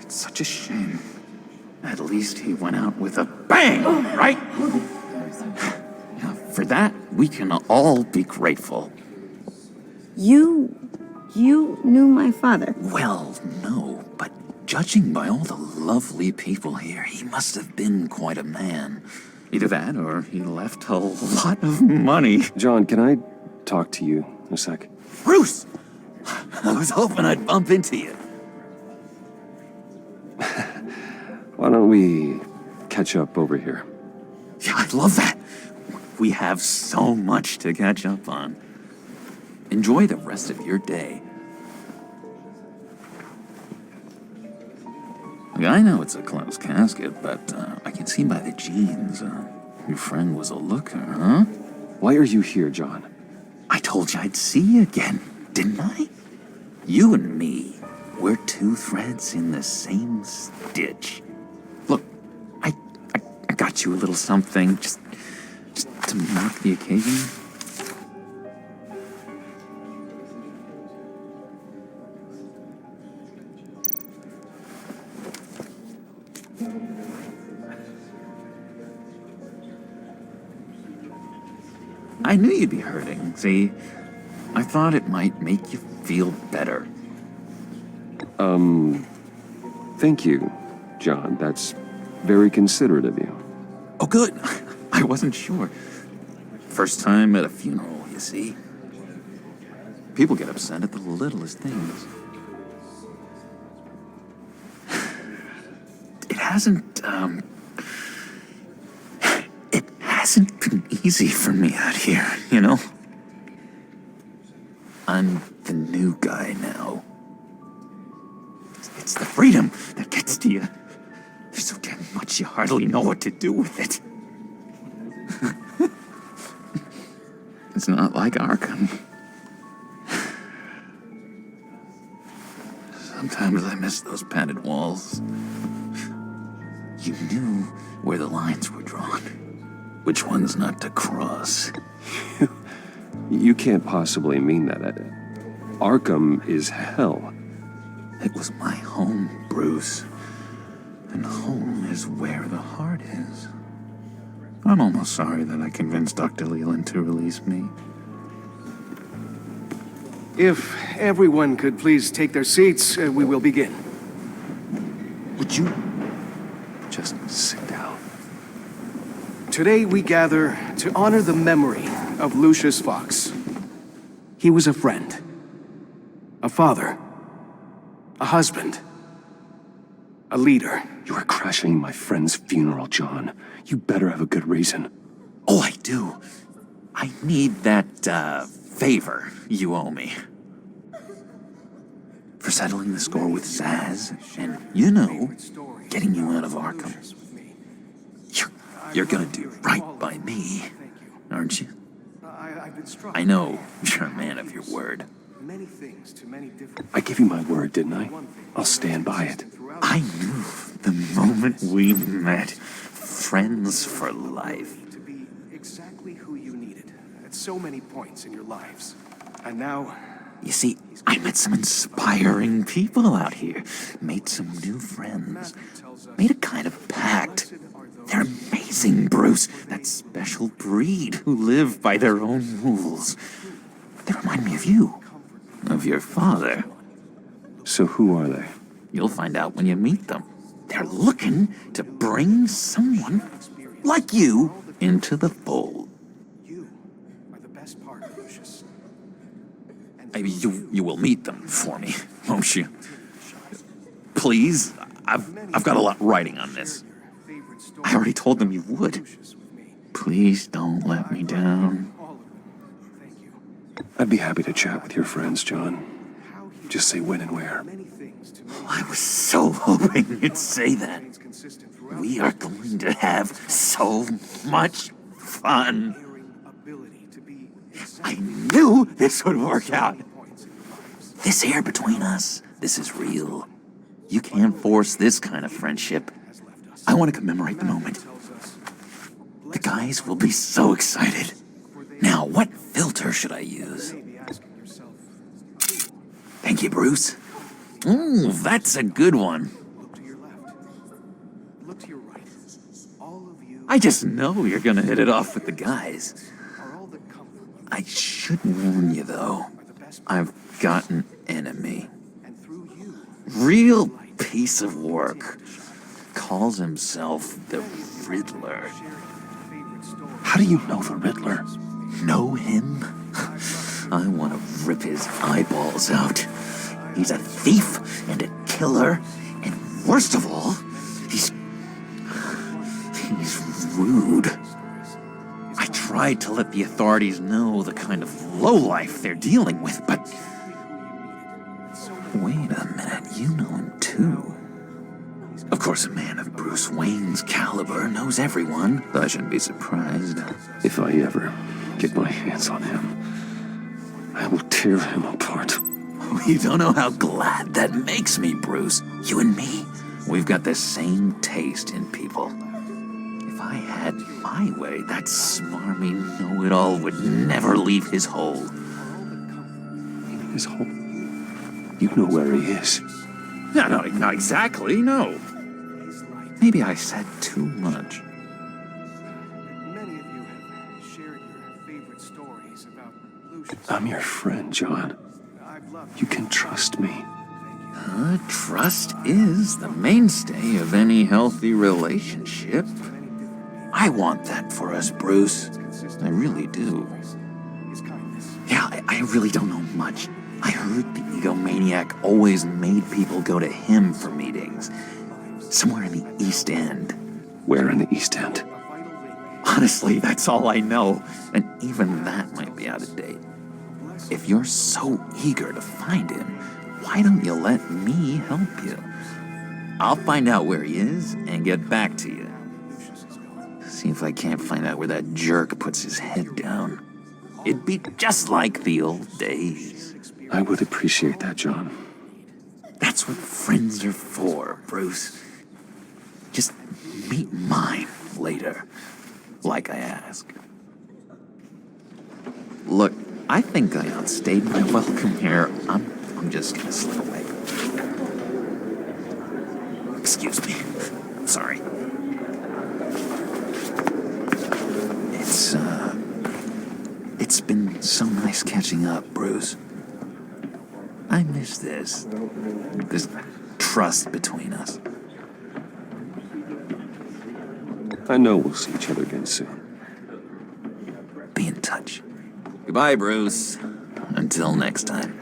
such a shame. At least he went out with a bang, right? For that, we can all be grateful. You knew my father. Well, no, but judging by all the lovely people here, he must have been quite a man. Either that, or he left a lot of money. John, can I talk to you a sec? Bruce! I was hoping I'd bump into you. Why don't we catch up over here? Yeah, I'd love that. We have so much to catch up on. Enjoy the rest of your day. I know it's a closed casket, but I can see by the jeans, your friend was a looker, huh? Why are you here, John? I told you I'd see you again, didn't I? You and me, we're two threads in the same stitch. Look, I got you a little something, just to mark the occasion. I knew you'd be hurting, see? I thought it might make you feel better. Thank you, John. That's very considerate of you. Oh, good. I wasn't sure. First time at a funeral, you see. People get upset at the littlest things. It hasn't been easy for me out here, you know? I'm the new guy now. It's the freedom that gets to you. There's so damn much you hardly know what to do with it. It's not like Arkham. Sometimes I miss those padded walls. You knew where the lines were drawn. which one's not to cross. You can't possibly mean that. Arkham is hell. It was my home, Bruce. And home is where the heart is. I'm almost sorry that I convinced Dr. Leland to release me. If everyone could please take their seats, we will begin. Would you just sit down? Today we gather to honor the memory of Lucius Fox. He was a friend, a father, a husband, a leader. You are crashing my friend's funeral, John. You better have a good reason. Oh, I do. I need that, favor you owe me. For settling the score with Zaz, and, you know, getting you out of Arkham. You're gonna do right by me, aren't you? I know you're a man of your word. I gave you my word, didn't I? I'll stand by it. I knew the moment we met. Friends for life. To be exactly who you needed at so many points in your lives. And now... You see, I met some inspiring people out here. Made some new friends. Made a kind of pact. They're amazing, Bruce. That special breed who live by their own rules. They remind me of you. Of your father. So who are they? You'll find out when you meet them. They're looking to bring someone like you into the fold. You are the best part, Lucius. You will meet them for me, won't you? Please, I've got a lot writing on this. I already told them you would. Please don't let me down. I'd be happy to chat with your friends, John. Just say when and where. I was so hoping you'd say that. We are going to have so much fun. I knew this would work out. This air between us, this is real. You can't force this kind of friendship. I want to commemorate the moment. The guys will be so excited. Now, what filter should I use? Thank you, Bruce. Ooh, that's a good one. I just know you're gonna hit it off with the guys. I should warn you, though. I've got an enemy. Real piece of work. Calls himself the Riddler. How do you know the Riddler? Know him? I want to rip his eyeballs out. He's a thief and a killer, and worst of all, he's rude. I tried to let the authorities know the kind of lowlife they're dealing with, but... Wait a minute, you know him too. Of course, a man of Bruce Wayne's caliber knows everyone, so I shouldn't be surprised. If I ever get my hands on him, I will tear him apart. You don't know how glad that makes me, Bruce. You and me, we've got the same taste in people. If I had my way, that smarmy know-it-all would never leave his hole. His hole? You know where he is. No, not exactly, no. Maybe I said too much. Many of you have shared your favorite stories about Lucius. I'm your friend, John. You can trust me. Trust is the mainstay of any healthy relationship. I want that for us, Bruce. I really do. Yeah, I really don't know much. I heard the egomaniac always made people go to him for meetings. Somewhere in the East End. Where in the East End? Honestly, that's all I know. And even that might be out of date. If you're so eager to find him, why don't you let me help you? I'll find out where he is and get back to you. See if I can't find out where that jerk puts his head down. It'd be just like the old days. I would appreciate that, John. That's what friends are for, Bruce. Just meet mine later. like I ask. Look, I think I outstayed my welcome here. I'm just gonna slip away. Excuse me. Sorry. It's been so nice catching up, Bruce. I miss this trust between us. I know we'll see each other again soon. Be in touch. Goodbye, Bruce. Until next time.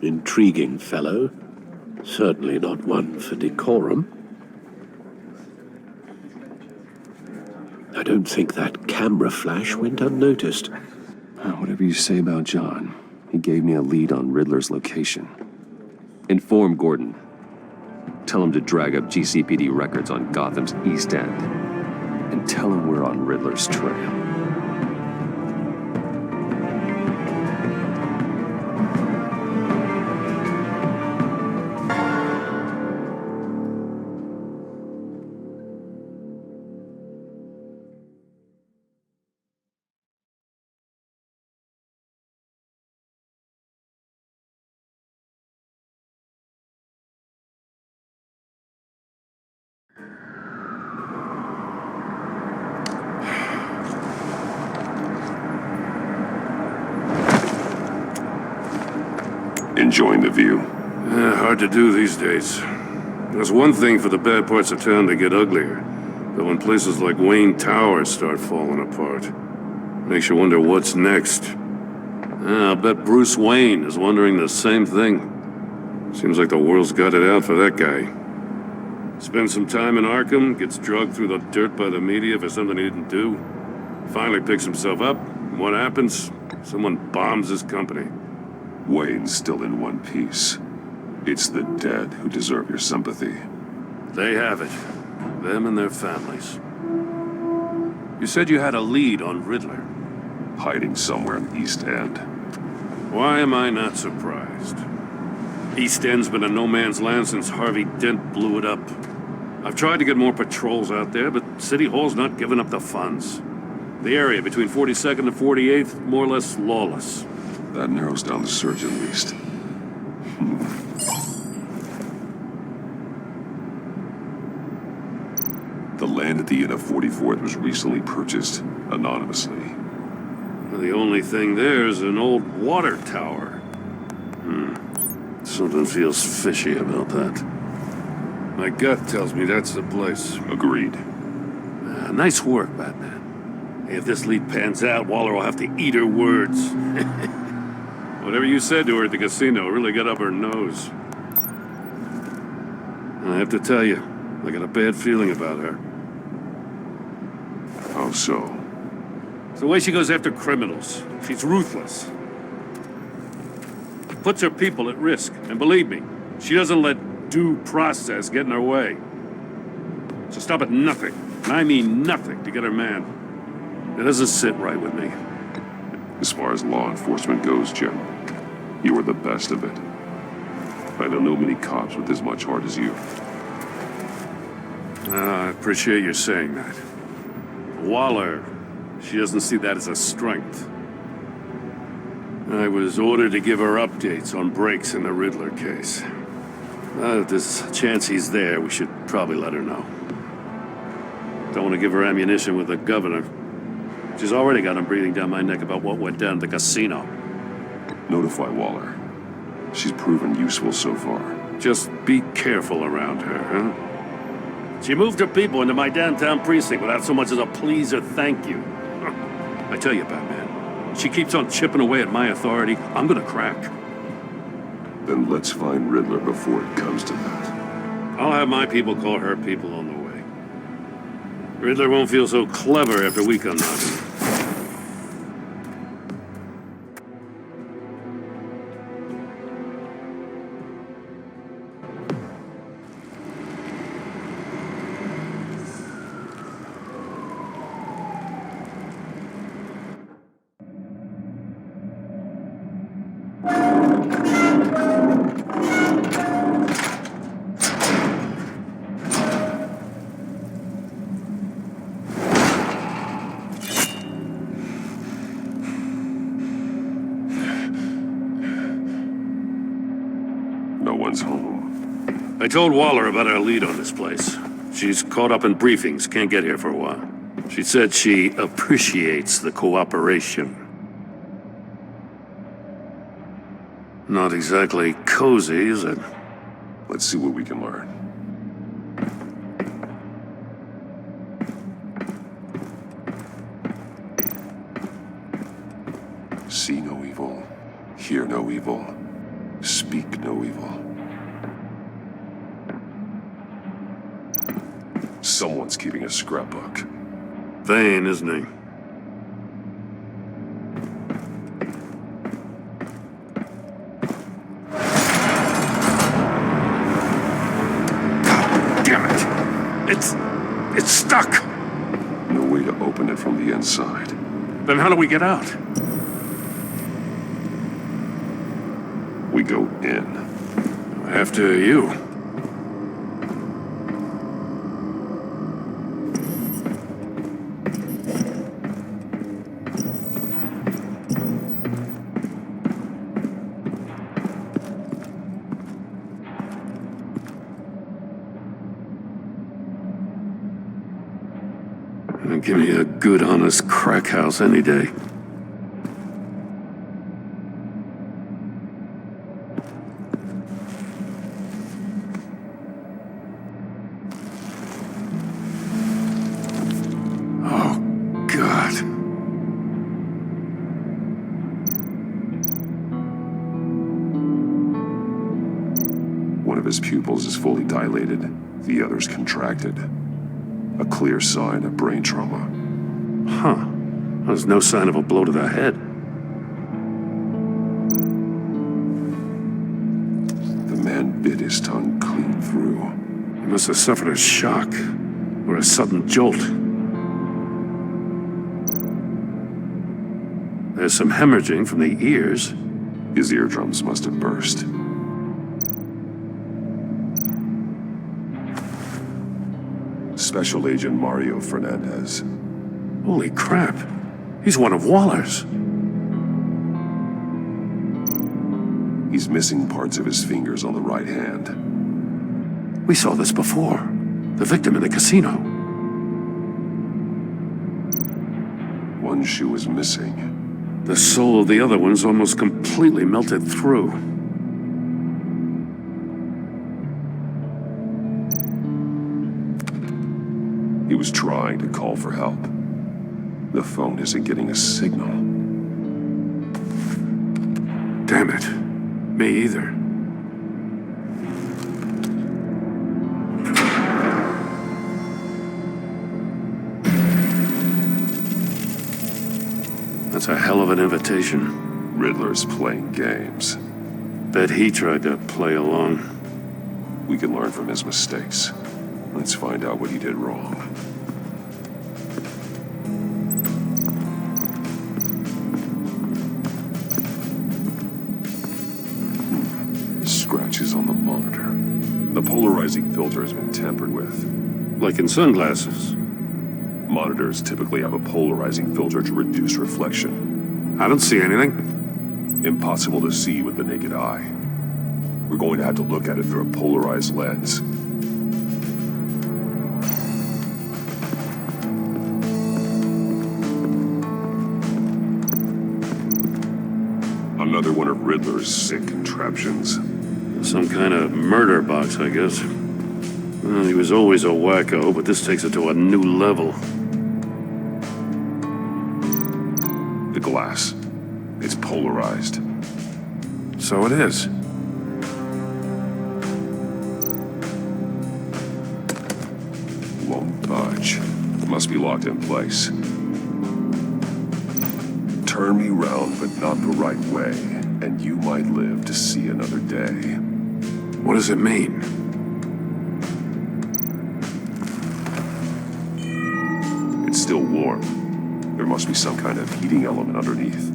Intriguing fellow. Certainly not one for decorum. I don't think that camera flash went unnoticed. Whatever you say about John, he gave me a lead on Riddler's location. Inform Gordon. Tell him to drag up GCPD records on Gotham's East End. And tell him we're on Riddler's trail. Enjoying the view? Hard to do these days. There's one thing for the bad parts of town to get uglier, but when places like Wayne Tower start falling apart, makes you wonder what's next. I'll bet Bruce Wayne is wondering the same thing. Seems like the world's got it out for that guy. Spends some time in Arkham, gets dragged through the dirt by the media for something he didn't do. Finally picks himself up. What happens? Someone bombs his company. Wayne's still in one piece. It's the dead who deserve your sympathy. They have it. Them and their families. You said you had a lead on Riddler. Hiding somewhere in the East End. Why am I not surprised? East End's been a no-man's land since Harvey Dent blew it up. I've tried to get more patrols out there, but City Hall's not giving up the funds. The area between 42nd and 48th, more or less lawless. That narrows down the search at least. The land at the end of 44th was recently purchased anonymously. The only thing there is an old water tower. Something feels fishy about that. My gut tells me that's the place. Agreed. Nice work, Batman. If this lead pans out, Waller will have to eat her words. Whatever you said to her at the casino really got up her nose. And I have to tell you, I got a bad feeling about her. How so? It's the way she goes after criminals. She's ruthless. Puts her people at risk. And believe me, she doesn't let due process get in her way. So stop at nothing, and I mean nothing, to get her man. It doesn't sit right with me. As far as law enforcement goes, Jim, you are the best of it. I don't know many cops with as much heart as you. I appreciate you saying that. Waller, she doesn't see that as a strength. I was ordered to give her updates on breaks in the Riddler case. If there's a chance he's there, we should probably let her know. Don't want to give her ammunition with the governor. She's already got him breathing down my neck about what went down at the casino. Notify Waller. She's proven useful so far. Just be careful around her, huh? She moved her people into my downtown precinct without so much as a please or thank you. I tell you, Batman, she keeps on chipping away at my authority, I'm gonna crack. Then let's find Riddler before it comes to that. I'll have my people call her people on the way. Riddler won't feel so clever after we come knocking. No one's home. I told Waller about our lead on this place. She's caught up in briefings, can't get here for a while. She said she appreciates the cooperation. Not exactly cozy, is it? Let's see what we can learn. See no evil, hear no evil, speak no evil. Someone's keeping a scrapbook. Vain, isn't he? Damn it! It's stuck! No way to open it from the inside. Then how do we get out? We go in. After you. Give me a good, honest crack house any day. Oh, God. One of his pupils is fully dilated, the other's contracted. A clear sign of brain trauma. Huh. There's no sign of a blow to the head. The man bit his tongue clean through. He must have suffered a shock, or a sudden jolt. There's some hemorrhaging from the ears. His eardrums must have burst. Special Agent Mario Fernandez. Holy crap. He's one of Waller's. He's missing parts of his fingers on the right hand. We saw this before. The victim in the casino. One shoe is missing. The sole of the other one's almost completely melted through. He was trying to call for help. The phone isn't getting a signal. Damn it. Me either. That's a hell of an invitation. Riddler's playing games. Bet he tried to play along. We can learn from his mistakes. Let's find out what he did wrong. Scratches on the monitor. The polarizing filter has been tampered with. Like in sunglasses. Monitors typically have a polarizing filter to reduce reflection. I don't see anything. Impossible to see with the naked eye. We're going to have to look at it through a polarized lens. Another one of Riddler's sick contraptions. Some kind of murder box, I guess. Well, he was always a wacko, but this takes it to a new level. The glass. It's polarized. So it is. Won't budge. Must be locked in place. Turn me round, but not the right way, and you might live to see another day. What does it mean? It's still warm. There must be some kind of heating element underneath.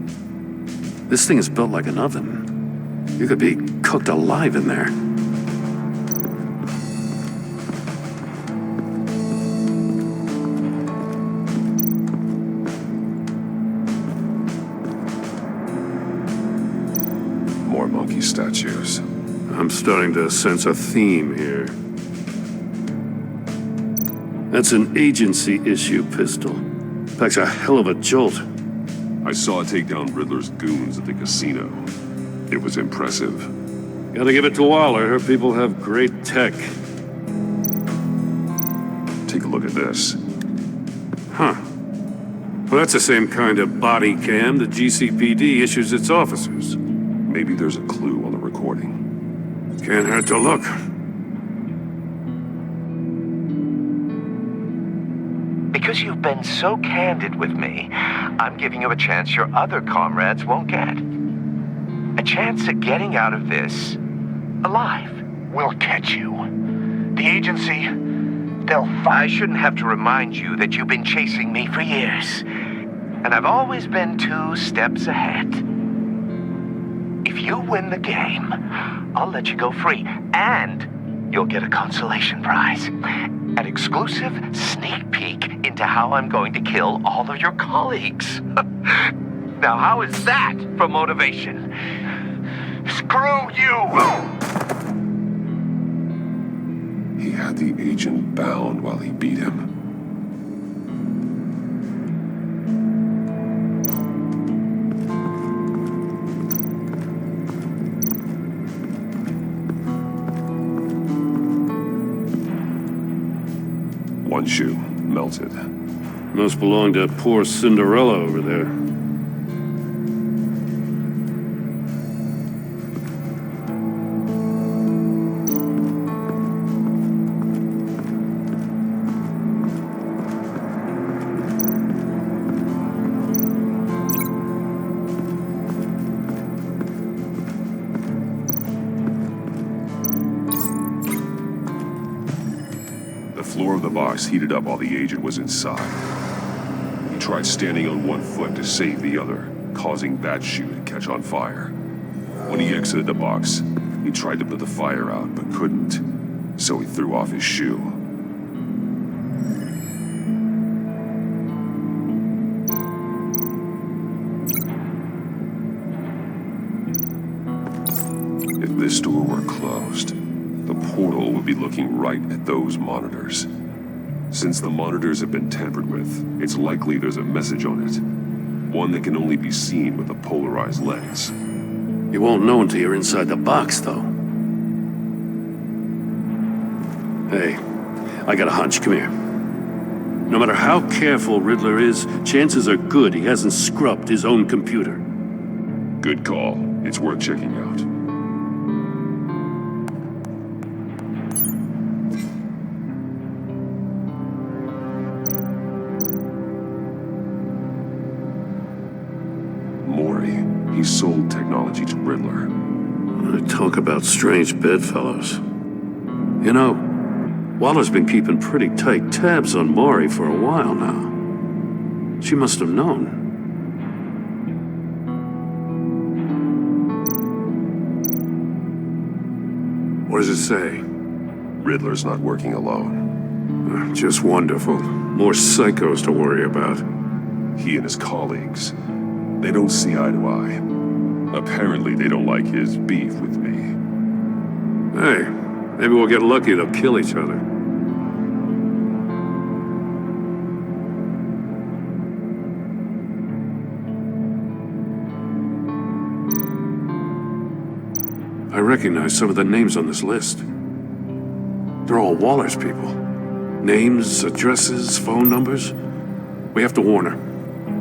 This thing is built like an oven. You could be cooked alive in there. More monkey statues. I'm I'm starting to sense a theme here. That's an agency issue pistol. Packs a hell of a jolt. I saw it take down Riddler's goons at the casino. It was impressive. Gotta give it to Waller. Her people have great tech. Take a look at this. Huh. Well, that's the same kind of body cam the GCPD issues its officers. Maybe there's a clue on the recording. Can't hurt to look. Because you've been so candid with me, I'm giving you a chance your other comrades won't get. A chance at getting out of this alive. We'll catch you. The agency, they'll find... I shouldn't have to remind you that you've been chasing me for years. And I've always been 2 steps ahead. If you win the game, I'll let you go free. And you'll get a consolation prize. An exclusive sneak peek into how I'm going to kill all of your colleagues. Now, how is that for motivation? Screw you! He had the agent bound while he beat him. One shoe, melted. Must belong to poor Cinderella over there. The floor of the box heated up while the agent was inside. He tried standing on one foot to save the other, causing that shoe to catch on fire. When he exited the box, he tried to put the fire out, but couldn't, so he threw off his shoe. If this door were closed, the portal would be looking right at those monitors. Since the monitors have been tampered with, it's likely there's a message on it. One that can only be seen with a polarized lens. You won't know until you're inside the box, though. Hey, I got a hunch. Come here. No matter how careful Riddler is, chances are good he hasn't scrubbed his own computer. Good call. It's worth checking out. He sold technology to Riddler. Talk about strange bedfellows. You know, Waller's been keeping pretty tight tabs on Maury for a while now. She must have known. What does it say? Riddler's not working alone. Just wonderful. More psychos to worry about. He and his colleagues, they don't see eye to eye. Apparently, they don't like his beef with me. Hey, maybe we'll get lucky they'll kill each other. I recognize some of the names on this list. They're all Waller's people. Names, addresses, phone numbers. We have to warn her.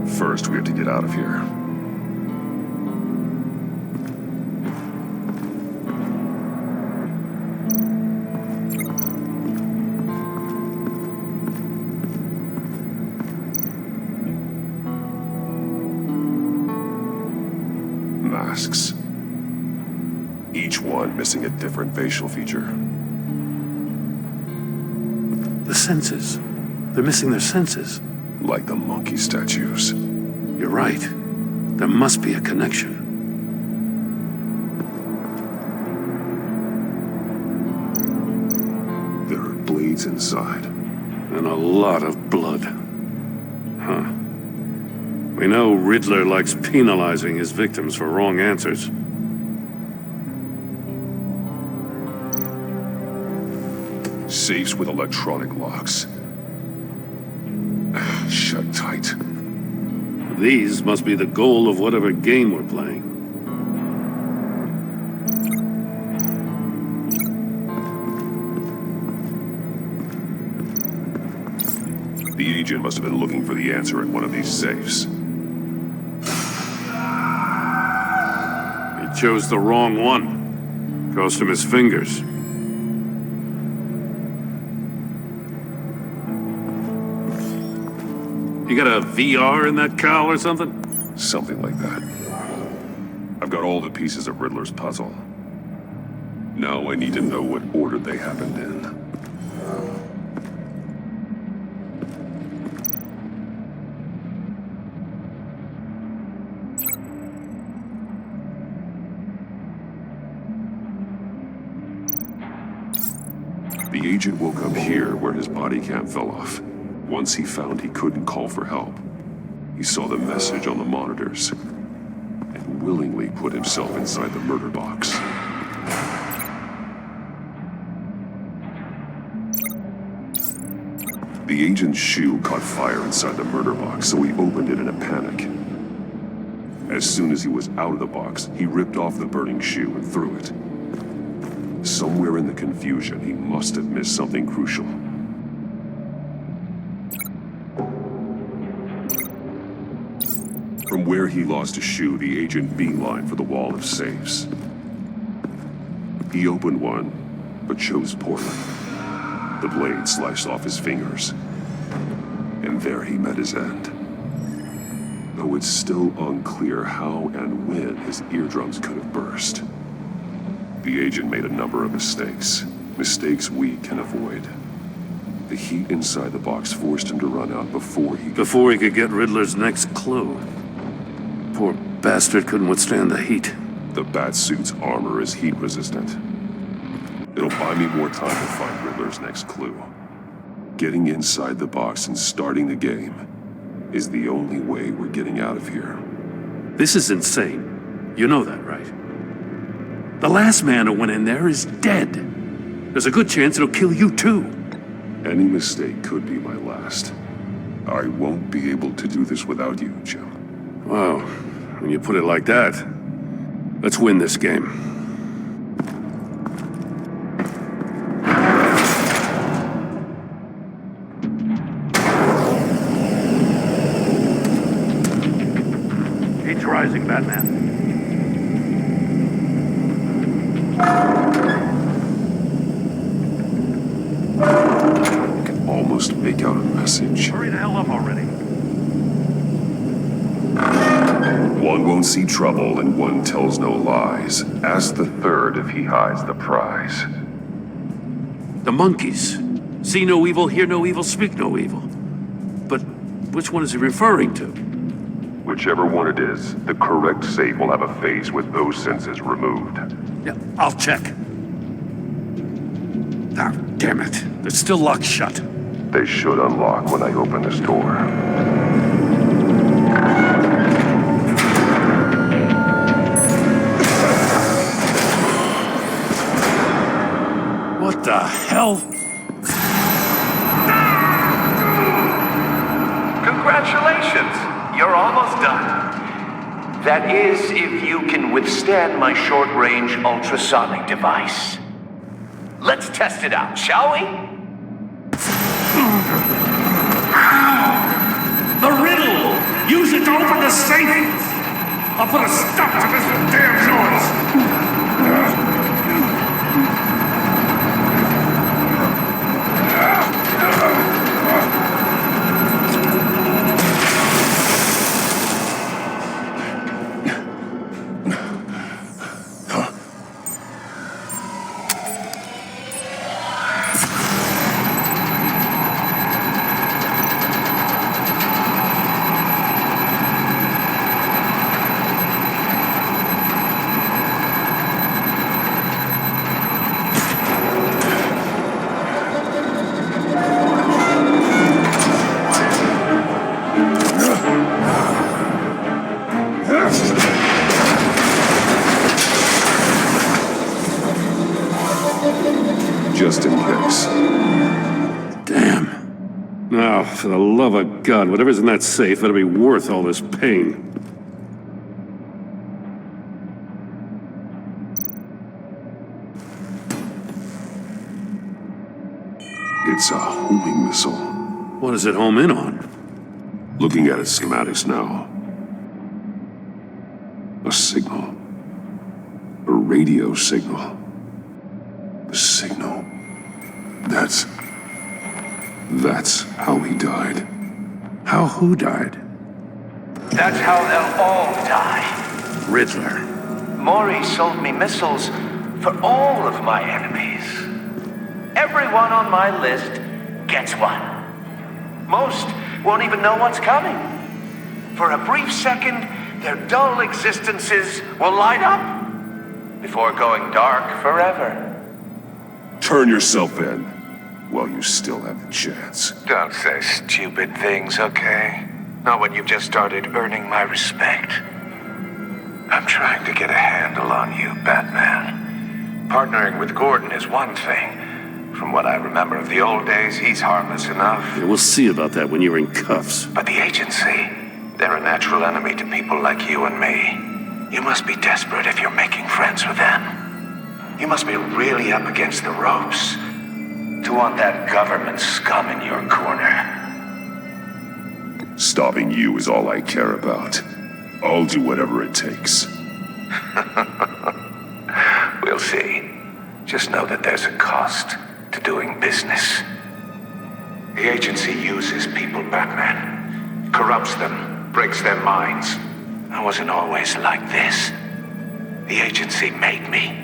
First, we have to get out of here. Masks. Each one missing a different facial feature. The senses. They're missing their senses. Like the monkey statues. You're right. There must be a connection. There are blades inside. And a lot of blood. Huh. We know Riddler likes penalizing his victims for wrong answers. Safes with electronic locks. Shut tight. These must be the goal of whatever game we're playing. The agent must have been looking for the answer in one of these safes. He chose the wrong one. Cost him his fingers. You got a VR in that cowl or something? Something like that. I've got all the pieces of Riddler's puzzle. Now I need to know what order they happened in. The agent woke up here where his body cam fell off. Once he found he couldn't call for help, he saw the message on the monitors and willingly put himself inside the murder box. The agent's shoe caught fire inside the murder box, so he opened it in a panic. As soon as he was out of the box, he ripped off the burning shoe and threw it. Somewhere in the confusion, he must have missed something crucial. From where he lost a shoe, the agent beelined for the wall of safes. He opened one, but chose poorly. The blade sliced off his fingers. And there he met his end. Though it's still unclear how and when his eardrums could have burst. The agent made a number of mistakes. Mistakes we can avoid. The heat inside the box forced him to run out before he could get Riddler's next clue. Poor bastard couldn't withstand the heat. The Batsuit's armor is heat resistant. It'll buy me more time to find Riddler's next clue. Getting inside the box and starting the game is the only way we're getting out of here. This is insane. You know that, right? The last man who went in there is dead. There's a good chance it'll kill you too. Any mistake could be my last. I won't be able to do this without you, Jim. Wow, when you put it like that, let's win this game. Heat's rising, Batman. I can almost make out a message. Hurry the hell up already. One won't see trouble and one tells no lies. Ask the third if he hides the prize. The monkeys. See no evil, hear no evil, speak no evil. But which one is he referring to? Whichever one it is, the correct safe will have a phase with those senses removed. Yeah, I'll check. Ah, damn it. They're still locked shut. They should unlock when I open this door. What the hell? Congratulations! You're almost done. That is, if you can withstand my short-range ultrasonic device. Let's test it out, shall we? The riddle! Use it to open the safe! I'll put a stop to this damn noise! just in case. Damn. Now, for the love of God, whatever's in that safe better be worth all this pain. It's a homing missile. What does it home in on? Looking at its schematics now. A signal. A radio signal. A signal. That's how he died. How who died? That's how they'll all die. Riddler. Maury sold me missiles for all of my enemies. Everyone on my list gets one. Most won't even know what's coming. For a brief second, their dull existences will light up before going dark forever. Turn yourself in while you still have the chance. Don't say stupid things, okay? Not when you've just started earning my respect. I'm trying to get a handle on you, Batman. Partnering with Gordon is one thing. From what I remember of the old days, he's harmless enough. Yeah, we'll see about that when you're in cuffs. But the agency, they're a natural enemy to people like you and me. You must be desperate if you're making friends with them. You must be really up against the ropes to want that government scum in your corner. Stopping you is all I care about. I'll do whatever it takes. We'll see. Just know that there's a cost to doing business. The agency uses people, Batman. Corrupts them, breaks their minds. I wasn't always like this. The agency made me.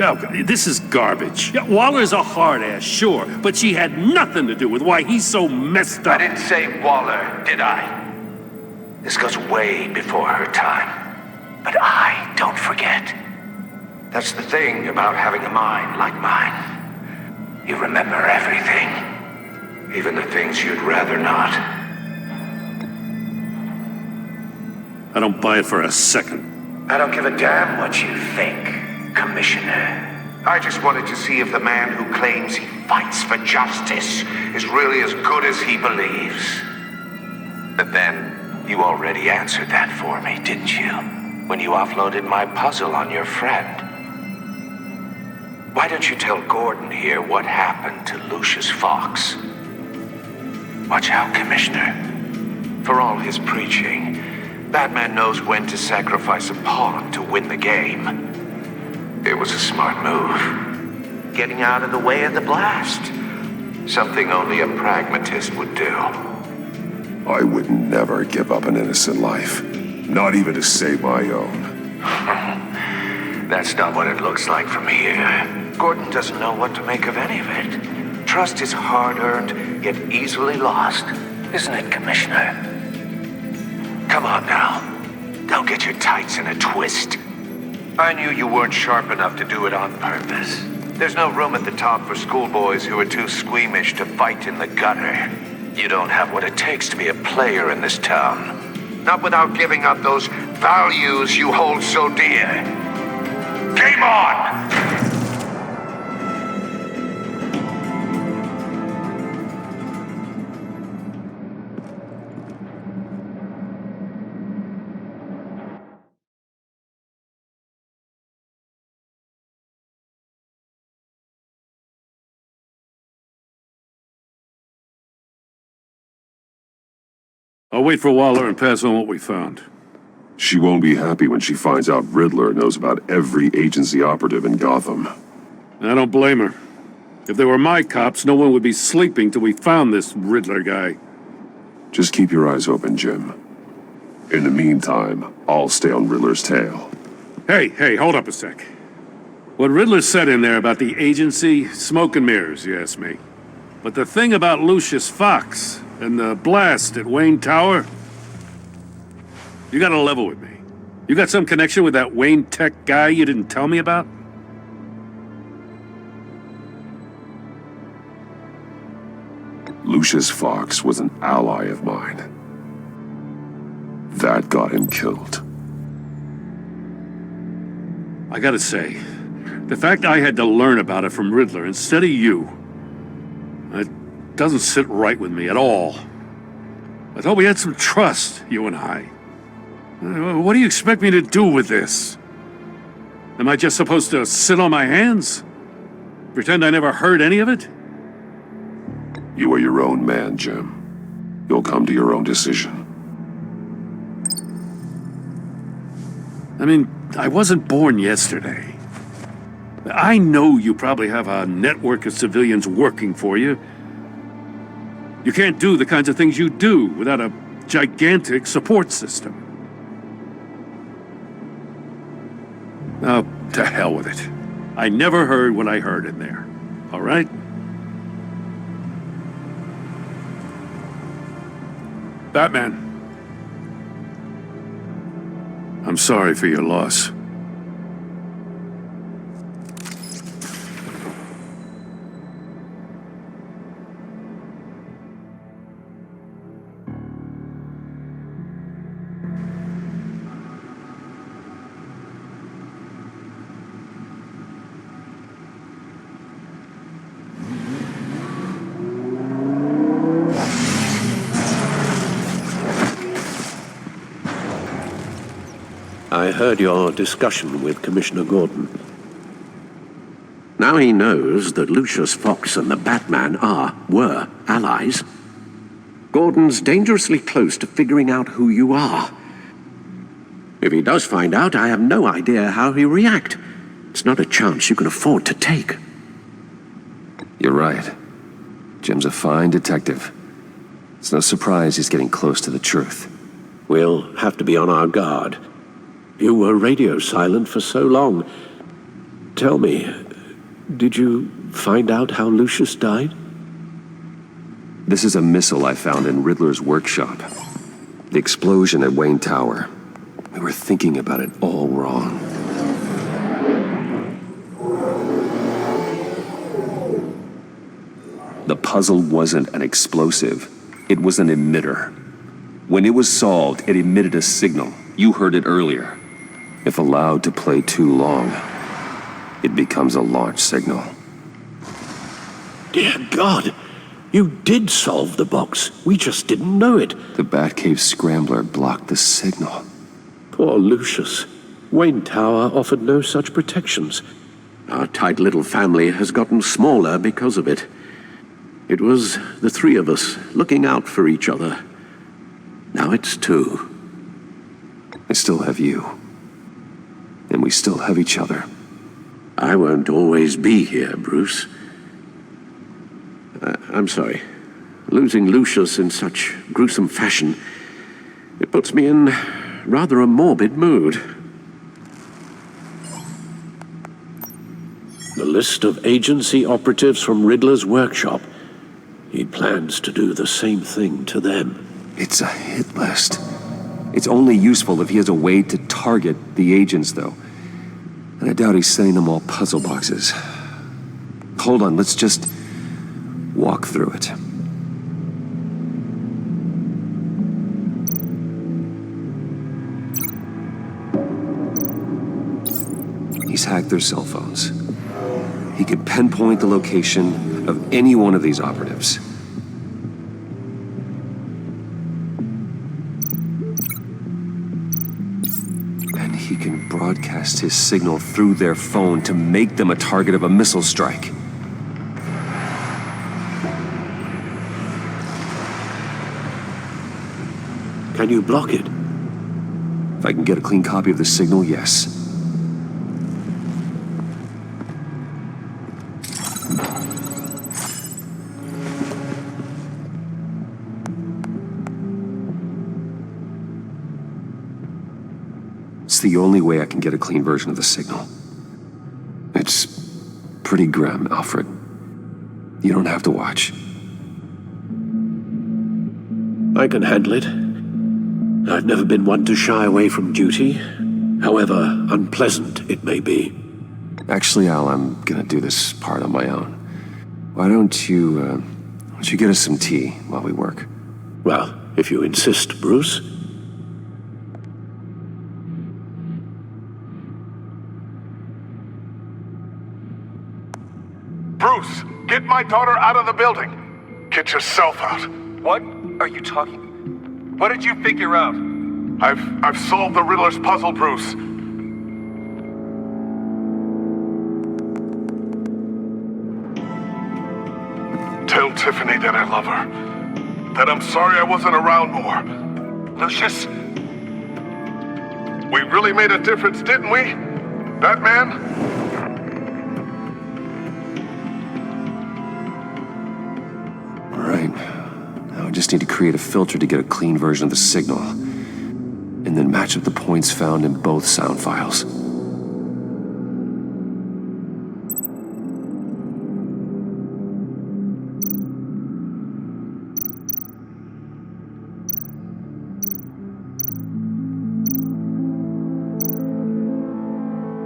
Oh, this is garbage. Yeah, Waller's a hard-ass, sure, but she had nothing to do with why he's so messed up. I didn't say Waller, did I? This goes way before her time. But I don't forget. That's the thing about having a mind like mine. You remember everything. Even the things you'd rather not. I don't buy it for a second. I don't give a damn what you think, Commissioner. I just wanted to see if the man who claims he fights for justice is really as good as he believes. But then, you already answered that for me, didn't you? When you offloaded my puzzle on your friend. Why don't you tell Gordon here what happened to Lucius Fox? Watch out, Commissioner. For all his preaching, Batman knows when to sacrifice a pawn to win the game. It was a smart move. Getting out of the way of the blast. Something only a pragmatist would do. I would never give up an innocent life. Not even to save my own. That's not what it looks like from here. Gordon doesn't know what to make of any of it. Trust is hard-earned, yet easily lost. Isn't it, Commissioner? Come on now. Don't get your tights in a twist. I knew you weren't sharp enough to do it on purpose. There's no room at the top for schoolboys who are too squeamish to fight in the gutter. You don't have what it takes to be a player in this town. Not without giving up those values you hold so dear. Game on! I'll wait for Waller and pass on what we found. She won't be happy when she finds out Riddler knows about every agency operative in Gotham. I don't blame her. If they were my cops, no one would be sleeping till we found this Riddler guy. Just keep your eyes open, Jim. In the meantime, I'll stay on Riddler's tail. Hey, hold up a sec. What Riddler said in there about the agency, smoke and mirrors, you ask me. But the thing about Lucius Fox and the blast at Wayne Tower, you gotta level with me. You got some connection with that Wayne Tech guy you didn't tell me about? Lucius Fox was an ally of mine. That got him killed. I gotta say, The fact I had to learn about it from Riddler instead of you, it doesn't sit right with me at all. I thought we had some trust, you and I. What do you expect me to do with this? Am I just supposed to sit on my hands? Pretend I never heard any of it? You are your own man, Jim. You'll come to your own decision. I mean, I wasn't born yesterday. I know you probably have a network of civilians working for you. You can't do the kinds of things you do without a gigantic support system. Oh, to hell with it. I never heard what I heard in there. All right? Batman. I'm sorry for your loss. I heard your discussion with Commissioner Gordon. Now he knows that Lucius Fox and the Batman were allies. Gordon's dangerously close to figuring out who you are. If he does find out, I have no idea how he'll react. It's not a chance you can afford to take. You're right. Jim's a fine detective. It's no surprise he's getting close to the truth. We'll have to be on our guard. You were radio silent for so long. Tell me, did you find out how Lucius died? This is a missile I found in Riddler's workshop. The explosion at Wayne Tower. We were thinking about it all wrong. The puzzle wasn't an explosive. It was an emitter. When it was solved, it emitted a signal. You heard it earlier. If allowed to play too long, it becomes a launch signal. Dear God, you did solve the box. We just didn't know it. The Batcave scrambler blocked the signal. Poor Lucius. Wayne Tower offered no such protections. Our tight little family has gotten smaller because of it. It was the three of us looking out for each other. Now it's two. I still have you. And we still have each other. I won't always be here, Bruce. I'm sorry. Losing Lucius in such gruesome fashion, it puts me in rather a morbid mood. The list of agency operatives from Riddler's workshop. He plans to do the same thing to them. It's a hit list. It's only useful if he has a way to target the agents, though. And I doubt he's sending them all puzzle boxes. Hold on, let's just walk through it. He's hacked their cell phones. He can pinpoint the location of any one of these operatives. He can broadcast his signal through their phone to make them a target of a missile strike. Can you block it? If I can get a clean copy of the signal, yes. It's the only way I can get a clean version of the signal. It's pretty grim, Alfred. You don't have to watch. I can handle it. I've never been one to shy away from duty, however unpleasant it may be. Actually, Al, I'm gonna do this part on my own. Why don't you get us some tea while we work? Well, if you insist, Bruce. Bruce, get my daughter out of the building. Get yourself out. What are you talking? What did you figure out? I've solved the Riddler's puzzle, Bruce. Tell Tiffany that I love her. That I'm sorry I wasn't around more. Lucius? We really made a difference, didn't we? Batman? All right. Now I just need to create a filter to get a clean version of the signal, and then match up the points found in both sound files.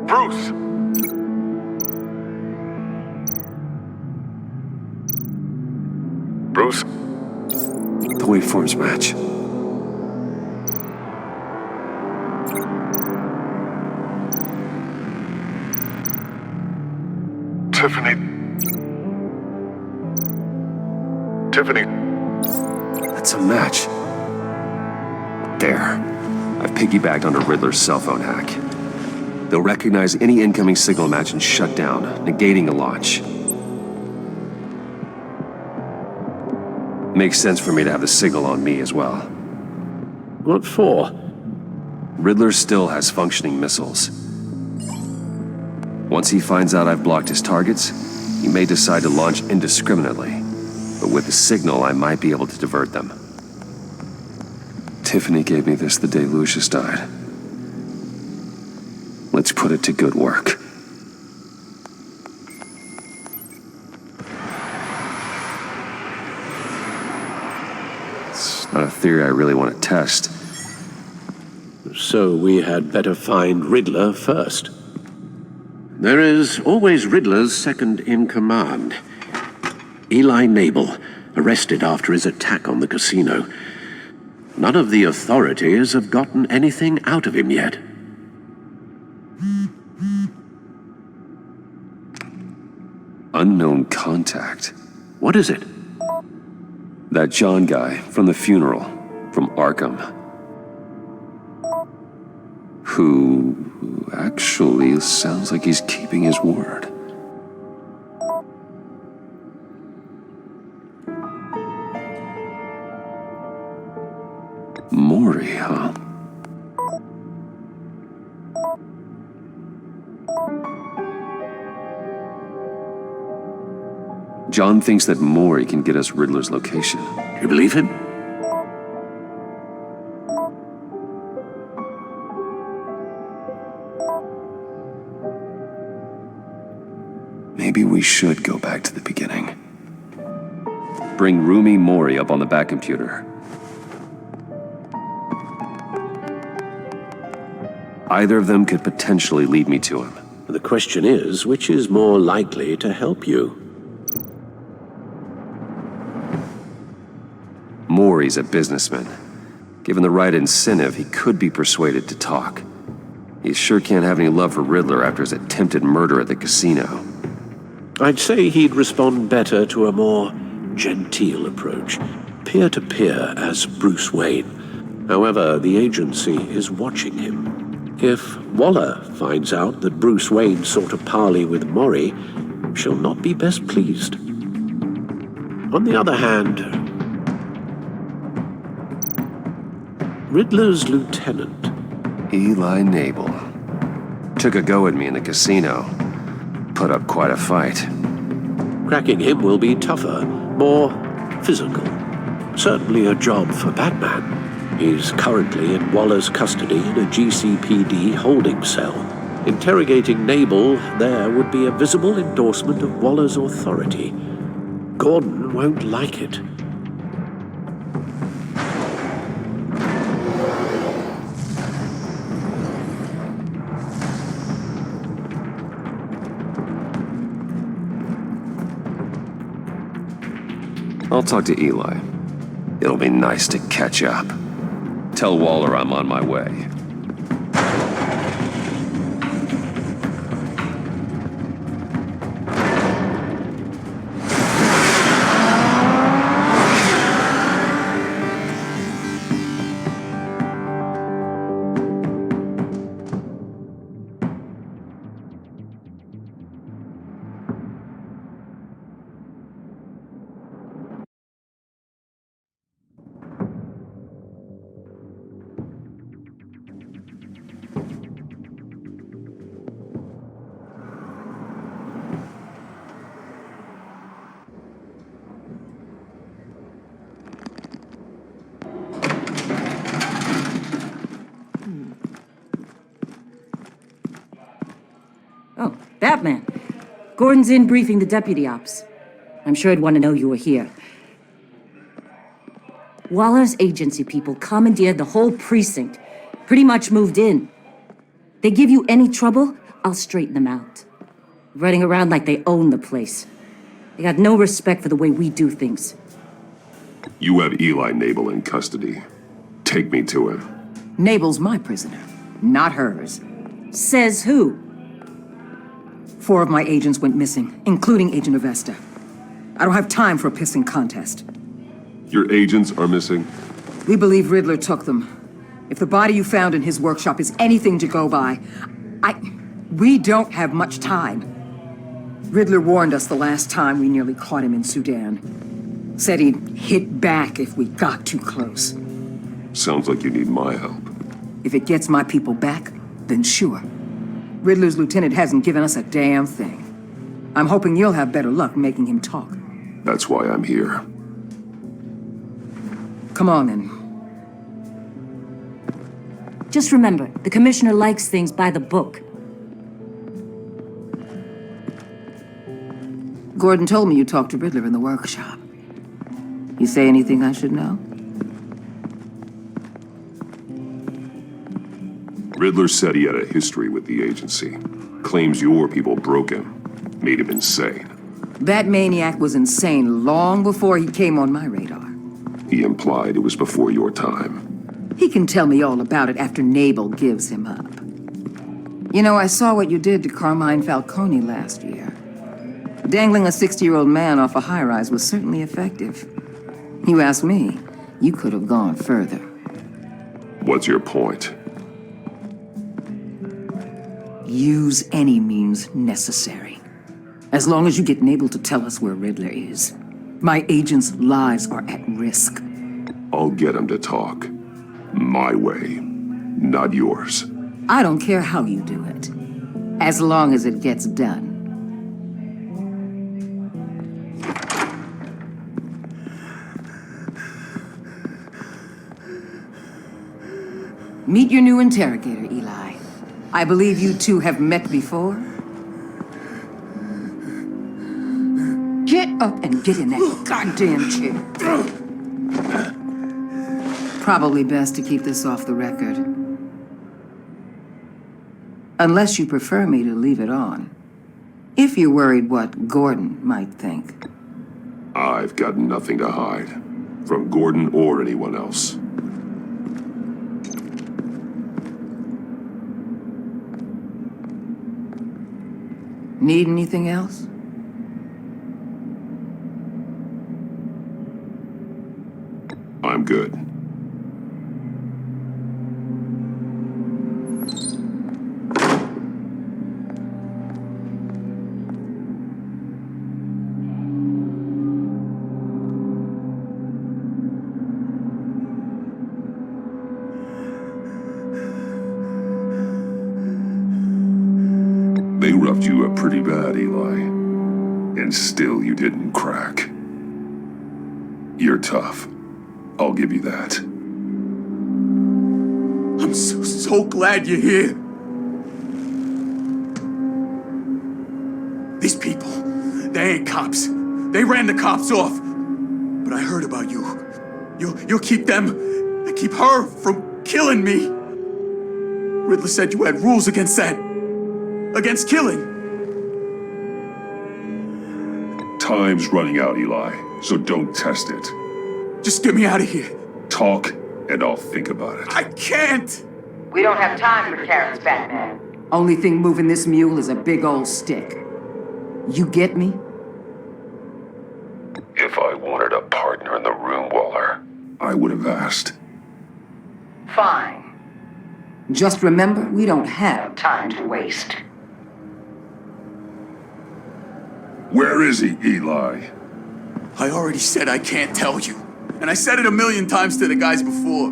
Bruce! Bruce? The waveforms match. Tiffany. Tiffany. That's a match. There. I've piggybacked onto Riddler's cell phone hack. They'll recognize any incoming signal match and shut down, negating a launch. Makes sense for me to have the signal on me as well. What for? Riddler still has functioning missiles. Once he finds out I've blocked his targets, he may decide to launch indiscriminately. But with the signal, I might be able to divert them. Tiffany gave me this the day Lucius died. Let's put it to good work. It's not a theory I really want to test. So we had better find Riddler first. There is always Riddler's second-in-command. Eli Nabel, arrested after his attack on the casino. None of the authorities have gotten anything out of him yet. Unknown contact. What is it? That John guy from the funeral, from Arkham. Who actually sounds like he's keeping his word. Maury, huh? John thinks that Maury can get us Riddler's location. You believe him? Maybe we should go back to the beginning. Bring Rumi Mori up on the back computer. Either of them could potentially lead me to him. The question is, which is more likely to help you? Maury's a businessman. Given the right incentive, he could be persuaded to talk. He sure can't have any love for Riddler after his attempted murder at the casino. I'd say he'd respond better to a more genteel approach, peer-to-peer as Bruce Wayne. However, the agency is watching him. If Waller finds out that Bruce Wayne sought a parley with Mori, she'll not be best pleased. On the other hand, Riddler's lieutenant, Eli Nabel, took a go at me in the casino. Put up quite a fight. Cracking him will be tougher, more physical. Certainly a job for Batman. He's currently in Waller's custody in a GCPD holding cell. Interrogating Nabel there would be a visible endorsement of Waller's authority. Gordon won't like it. I'll talk to Eli. It'll be nice to catch up. Tell Waller I'm on my way. Batman. Gordon's in briefing the deputy ops. I'm sure he'd want to know you were here. Waller's agency people commandeered the whole precinct. Pretty much moved in. They give you any trouble, I'll straighten them out. Running around like they own the place. They got no respect for the way we do things. You have Eli Nabel in custody. Take me to him. Nabel's my prisoner, not hers. Says who? 4 of my agents went missing, including Agent Avesta. I don't have time for a pissing contest. Your agents are missing? We believe Riddler took them. If the body you found in his workshop is anything to go by, we don't have much time. Riddler warned us the last time we nearly caught him in Sudan. Said he'd hit back if we got too close. Sounds like you need my help. If it gets my people back, then sure. Riddler's lieutenant hasn't given us a damn thing. I'm hoping you'll have better luck making him talk. That's why I'm here. Come on, then. Just remember, the commissioner likes things by the book. Gordon told me you talked to Riddler in the workshop. You say anything I should know? Riddler said he had a history with the agency. Claims your people broke him. Made him insane. That maniac was insane long before he came on my radar. He implied it was before your time. He can tell me all about it after Nabel gives him up. You know, I saw what you did to Carmine Falcone last year. Dangling a 60-year-old man off a high-rise was certainly effective. You ask me, you could have gone further. What's your point? Use any means necessary. As long as you get Nabel to tell us where Riddler is. My agents' lives are at risk. I'll get him to talk. My way, not yours. I don't care how you do it. As long as it gets done. Meet your new interrogator, Eli. I believe you two have met before? Get up and get in that goddamn chair. Probably best to keep this off the record. Unless you prefer me to leave it on. If you're worried what Gordon might think. I've got nothing to hide. From Gordon or anyone else. Need anything else? I'm good. They roughed you up pretty bad, Eli. And still you didn't crack. You're tough. I'll give you that. I'm so glad you're here. These people, they ain't cops. They ran the cops off. But I heard about you. You'll keep them, and keep her from killing me. Riddler said you had rules against that. Against killing. Time's running out, Eli, so don't test it. Just get me out of here. Talk, and I'll think about it. I can't! We don't have time for Karen's Batman. Only thing moving this mule is a big old stick. You get me? If I wanted a partner in the room, Waller, I would have asked. Fine. Just remember, we don't have time to waste. Where is he, Eli? I already said I can't tell you. And I said it 1,000,000 times to the guys before.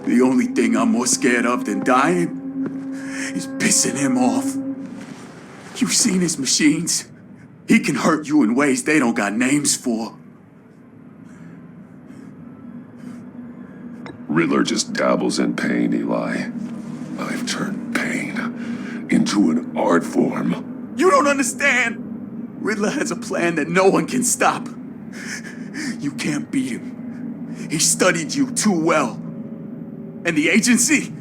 The only thing I'm more scared of than dying is pissing him off. You've seen his machines. He can hurt you in ways they don't got names for. Riddler just dabbles in pain, Eli. I've turned pain into an art form. You don't understand! Riddler has a plan that no one can stop. You can't beat him. He studied you too well. And the agency?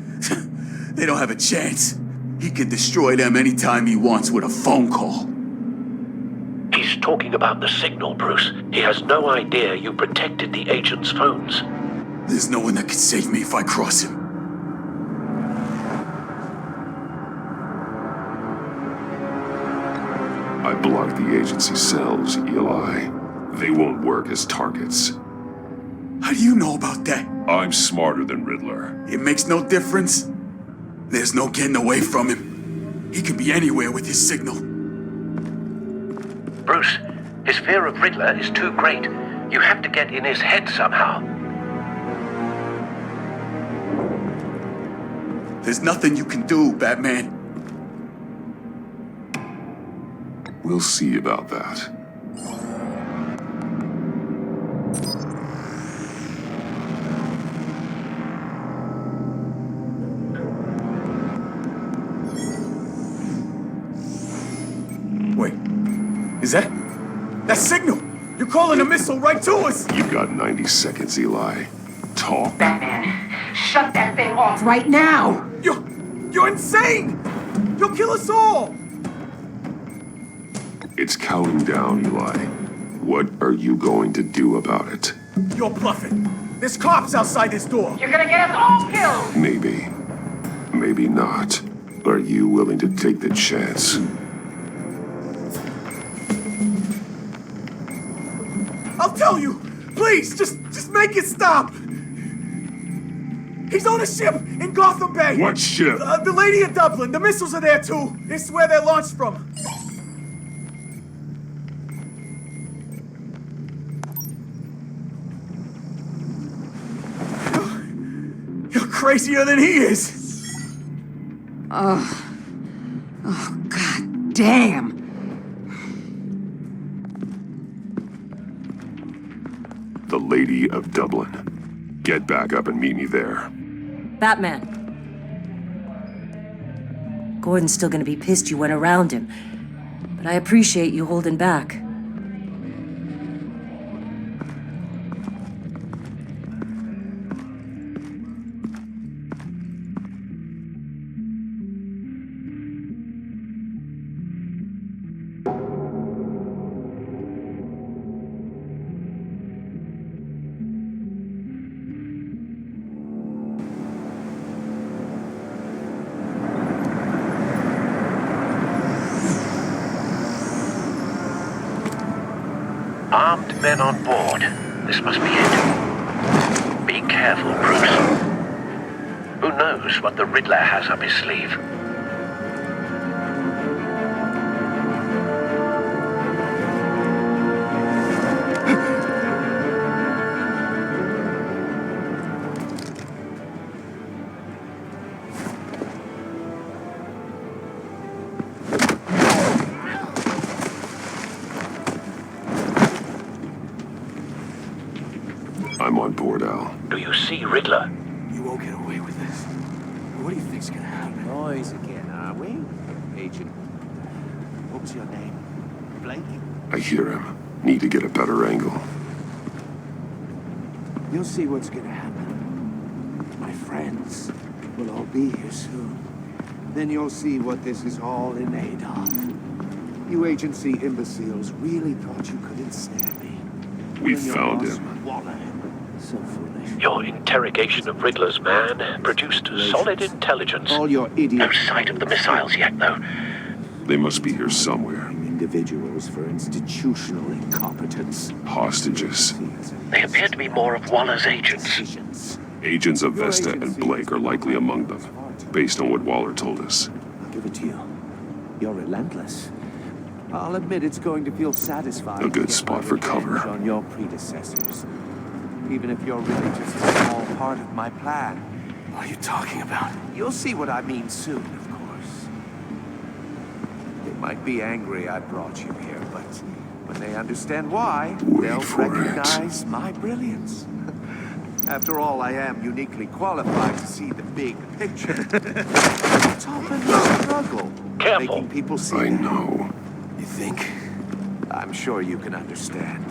They don't have a chance. He can destroy them anytime he wants with a phone call. He's talking about the signal, Bruce. He has no idea you protected the agent's phones. There's no one that can save me if I cross him. I blocked the agency cells, Eli. They won't work as targets. How do you know about that? I'm smarter than Riddler. It makes no difference. There's no getting away from him. He can be anywhere with his signal. Bruce, his fear of Riddler is too great. You have to get in his head somehow. There's nothing you can do, Batman. We'll see about that. Wait, is that signal? You're calling a missile right to us! You've got 90 seconds, Eli. Talk. Batman, shut that thing off right now! You're insane! You'll kill us all! It's counting down, Eli. What are you going to do about it? You're bluffing. There's cops outside this door. You're gonna get us all killed! Maybe. Maybe not. Are you willing to take the chance? I'll tell you! Please, just make it stop! He's on a ship in Gotham Bay! What ship? The Lady of Dublin. The missiles are there too. It's where they're launched from. You're crazier than he is! Oh, God damn! The Lady of Dublin. Get back up and meet me there. Batman. Gordon's still gonna be pissed you went around him, but I appreciate you holding back. Armed men on board. This must be it. Be careful, Bruce. Who knows what the Riddler has up his sleeve? I'm on board, Al. Do you see Riddler? You won't get away with this. What do you think's gonna happen? Noise again, are we? Agent. What was your name? Blake? I hear him. Need to get a better angle. You'll see what's gonna happen. My friends will all be here soon. Then you'll see what this is all in aid of. You agency imbeciles really thought you could ensnare me. We found him. So foolish. Your interrogation of Riddler's man produced solid intelligence. All your idiots. No sight of the missiles yet, though. They must be here somewhere. Individuals for institutional incompetence. Hostages. They appear to be more of Waller's agents. Agents of Vesta and Blake are likely among them, based on what Waller told us. I'll give it to you. You're relentless. I'll admit it's going to feel satisfying. A good spot for cover. On your predecessors. Even if you're really just a small part of my plan. What are you talking about? You'll see what I mean soon, of course. They might be angry I brought you here, but when they understand why, they'll recognize my brilliance. After all, I am uniquely qualified to see the big picture. It's often the struggle. Careful. Making people see I that. know. You think? I'm sure you can understand.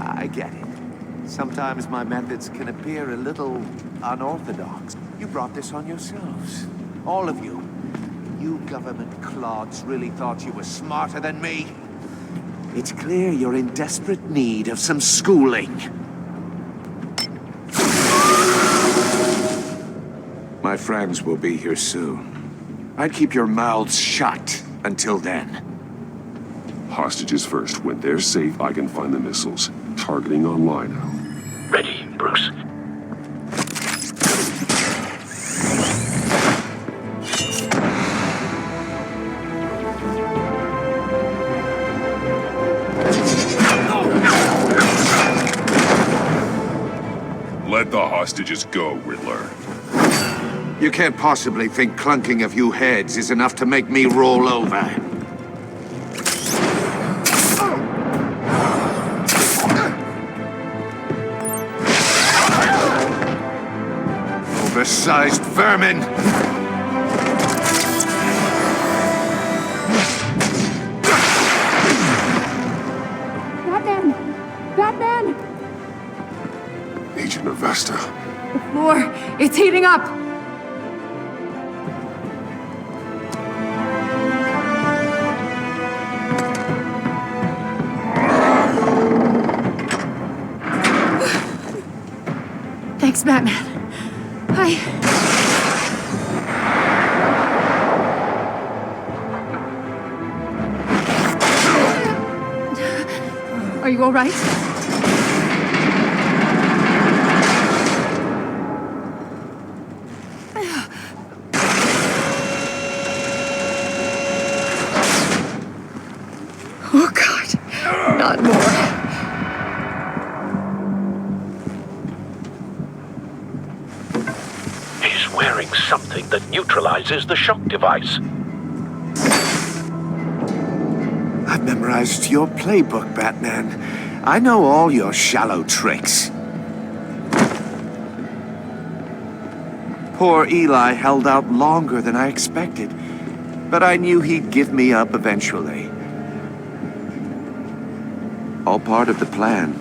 I get it. Sometimes my methods can appear a little unorthodox. You brought this on yourselves. All of you. You government clods really thought you were smarter than me. It's clear you're in desperate need of some schooling. My friends will be here soon. I'd keep your mouths shut until then. Hostages first. When they're safe, I can find the missiles. Targeting online now. Ready, Bruce. Let the hostages go, Riddler. You can't possibly think clunking a few heads is enough to make me roll over. Oversized vermin! Batman! Batman! Agent Avesta. The floor, it's heating up! Thanks, Batman. Are you all right? Oh, God. Not more. He's wearing something that neutralizes the shock device. I've memorized your playbook, Batman. I know all your shallow tricks. Poor Eli held out longer than I expected, but I knew he'd give me up eventually. All part of the plan.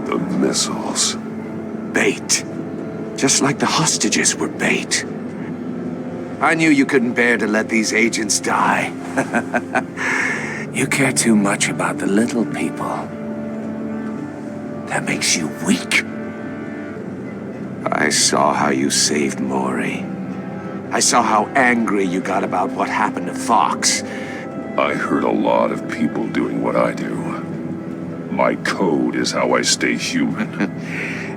The missiles. Bait. Just like the hostages were bait. I knew you couldn't bear to let these agents die. You care too much about the little people. That makes you weak. I saw how you saved Maury. I saw how angry you got about what happened to Fox. I heard a lot of people doing what I do. My code is how I stay human.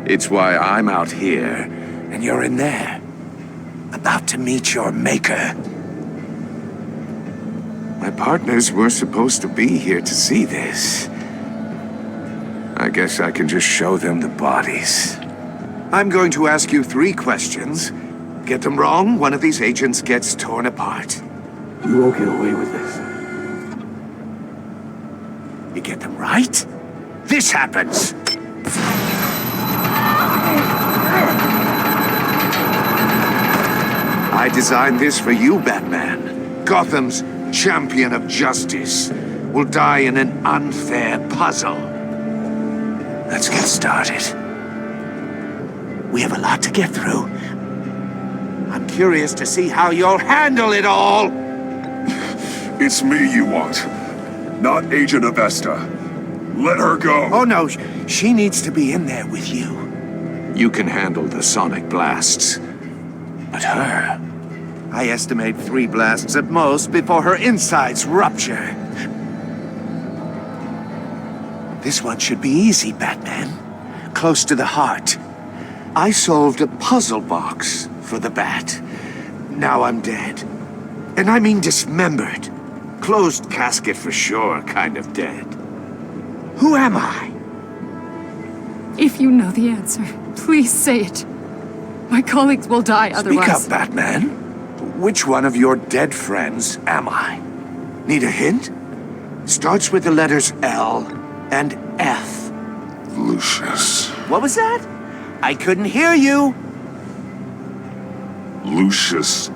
It's why I'm out here, and you're in there. About to meet your maker. My partners were supposed to be here to see this. I guess I can just show them the bodies. I'm going to ask you 3 questions. Get them wrong, one of these agents gets torn apart. You won't get away with this. You get them right, this happens. I designed this for you, Batman. Gotham's champion of justice will die in an unfair puzzle. Let's get started. We have a lot to get through. I'm curious to see how you'll handle it all. It's me you want, not Agent Avesta. Let her go. Oh no, she needs to be in there with you. You can handle the sonic blasts. But her, I estimate 3 blasts at most before her insides rupture. This one should be easy, Batman. Close to the heart. I solved a puzzle box for the Bat. Now I'm dead. And I mean dismembered. Closed casket for sure, kind of dead. Who am I? If you know the answer, please say it. My colleagues will die otherwise. Speak up, Batman. Which one of your dead friends am I? Need a hint? Starts with the letters L and F? Lucius. What was that? I couldn't hear you. Lucius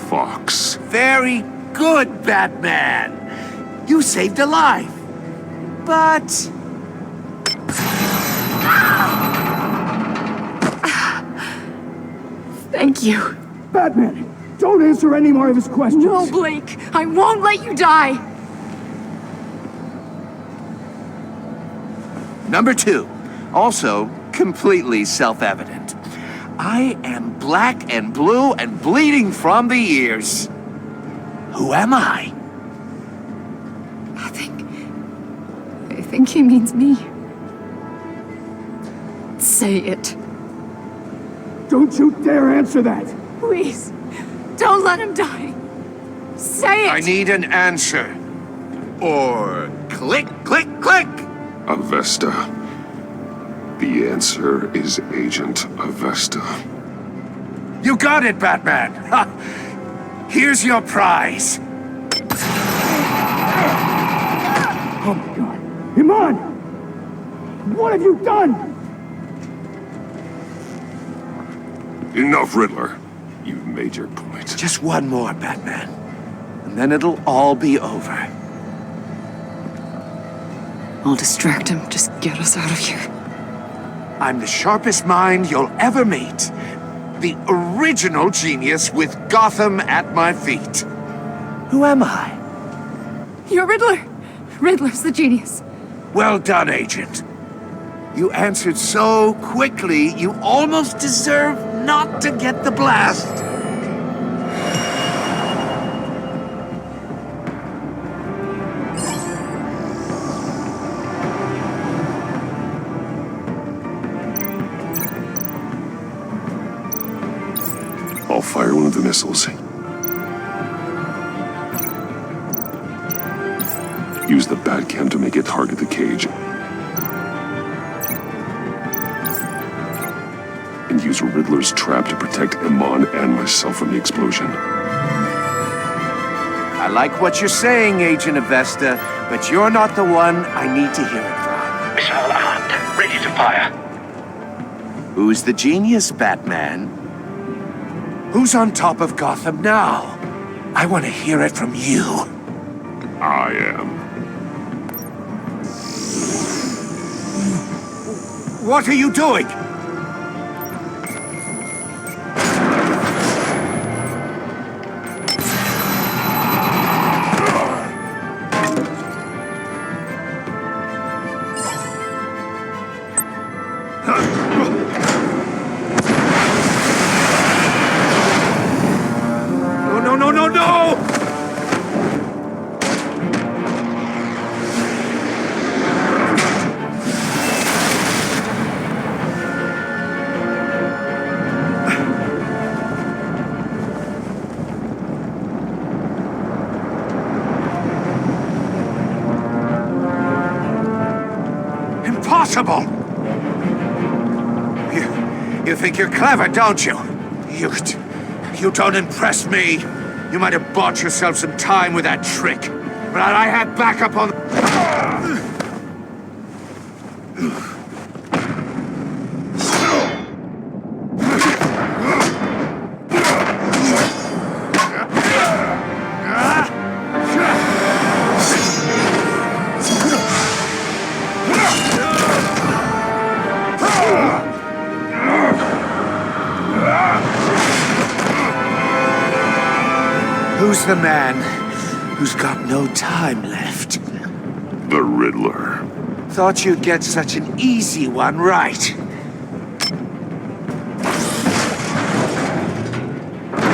Fox. Very good, Batman. You saved a life. But... Thank you. Batman, don't answer any more of his questions. No, Blake. I won't let you die. Number 2, also completely self-evident. I am black and blue and bleeding from the ears. Who am I? I think he means me. Say it. Don't you dare answer that! Please, don't let him die. Say it! I need an answer. Or click, click, click! Avesta. The answer is Agent Avesta. You got it, Batman! Ha. Here's your prize. Oh my God. Iman! What have you done? Enough, Riddler. You've made your point. Just one more, Batman. And then it'll all be over. I'll distract him. Just get us out of here. I'm the sharpest mind you'll ever meet. The original genius with Gotham at my feet. Who am I? You're Riddler. Riddler's the genius. Well done, Agent. You answered so quickly, you almost deserve not to get the blast. I'll fire one of the missiles. Use the Batcam to make it target the cage. And use Riddler's trap to protect Iman and myself from the explosion. I like what you're saying, Agent Avesta, but you're not the one I need to hear it from. Missile armed, ready to fire. Who's the genius, Batman? Who's on top of Gotham now? I want to hear it from you. I am. What are you doing? No! Impossible! You think you're clever, don't you? You don't impress me. You might have bought yourself some time with that trick, but I had backup on... Who's the man who's got no time left? The Riddler. Thought you'd get such an easy one right.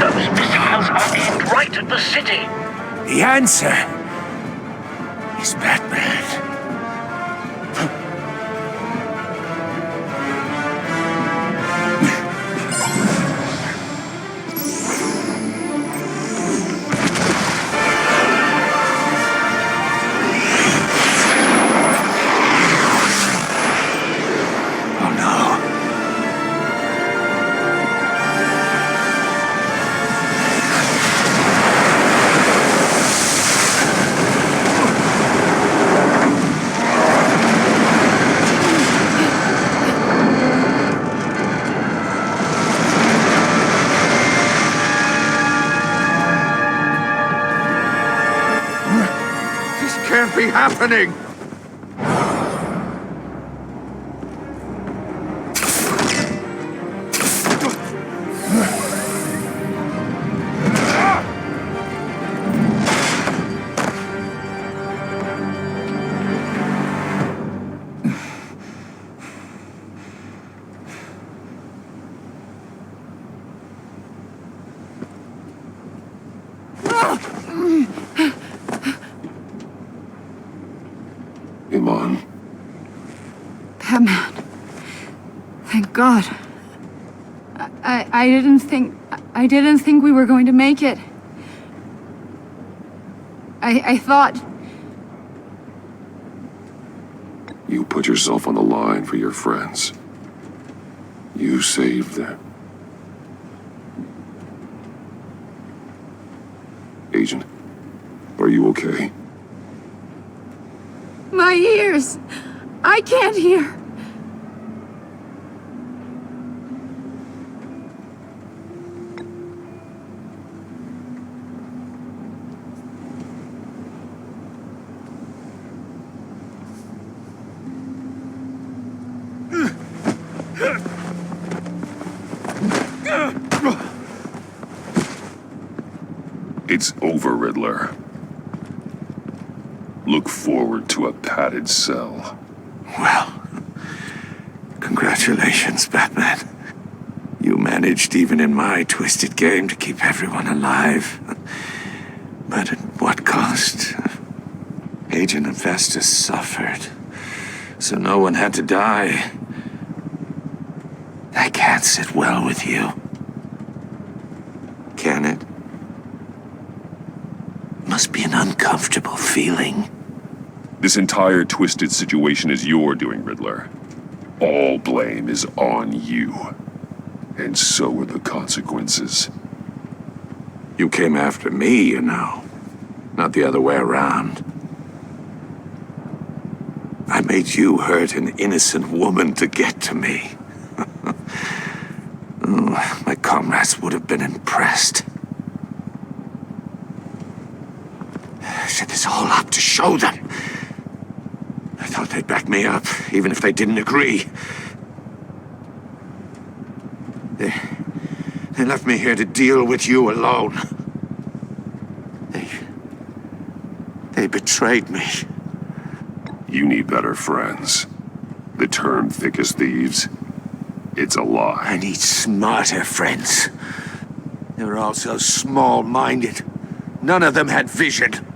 Those missiles are aimed right at the city. The answer is Batman. can't be happening! Iman. Batman. Thank God. I didn't think we were going to make it. I thought... You put yourself on the line for your friends. You saved them. Agent, are you okay? My ears! I can't hear! It's over, Riddler. Look forward to a padded cell. Well, congratulations, Batman. You managed, even in my twisted game, to keep everyone alive. But at what cost? Agent Hephaestus suffered, so no one had to die. That can't sit well with you. Can it? Must be an uncomfortable feeling. This entire twisted situation is your doing, Riddler. All blame is on you. And so are the consequences. You came after me, you know. Not the other way around. I made you hurt an innocent woman to get to me. Oh, my comrades would have been impressed. I set this all up to show them. I thought they'd back me up, even if they didn't agree. They left me here to deal with you alone. They betrayed me. You need better friends. The term thick as thieves, it's a lie. I need smarter friends. They were all so small-minded. None of them had vision.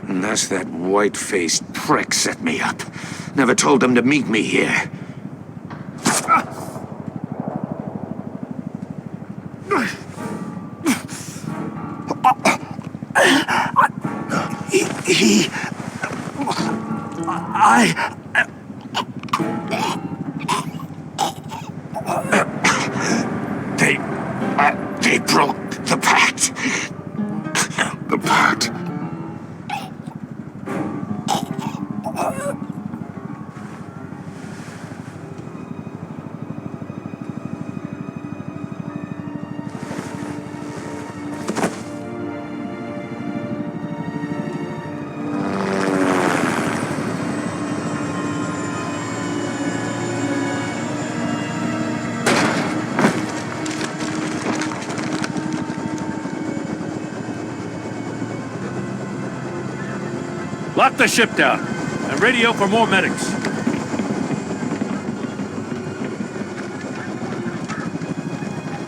Unless that white-faced prick set me up. Never told them to meet me here. They broke the pact. The pact? Lock the ship down and radio for more medics.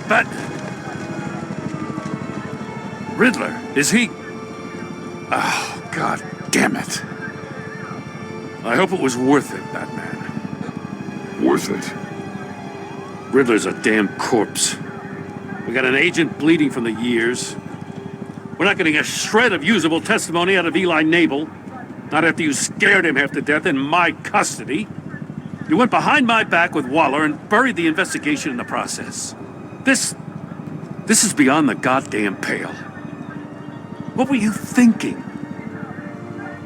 But Riddler, is he? Oh, God damn it. I hope it was worth it, Batman. Worth it? Riddler's a damn corpse. We got an agent bleeding from the years. We're not getting a shred of usable testimony out of Eli Nabel. Not after you scared him half to death in my custody. You went behind my back with Waller and buried the investigation in the process. This is beyond the goddamn pale. What were you thinking?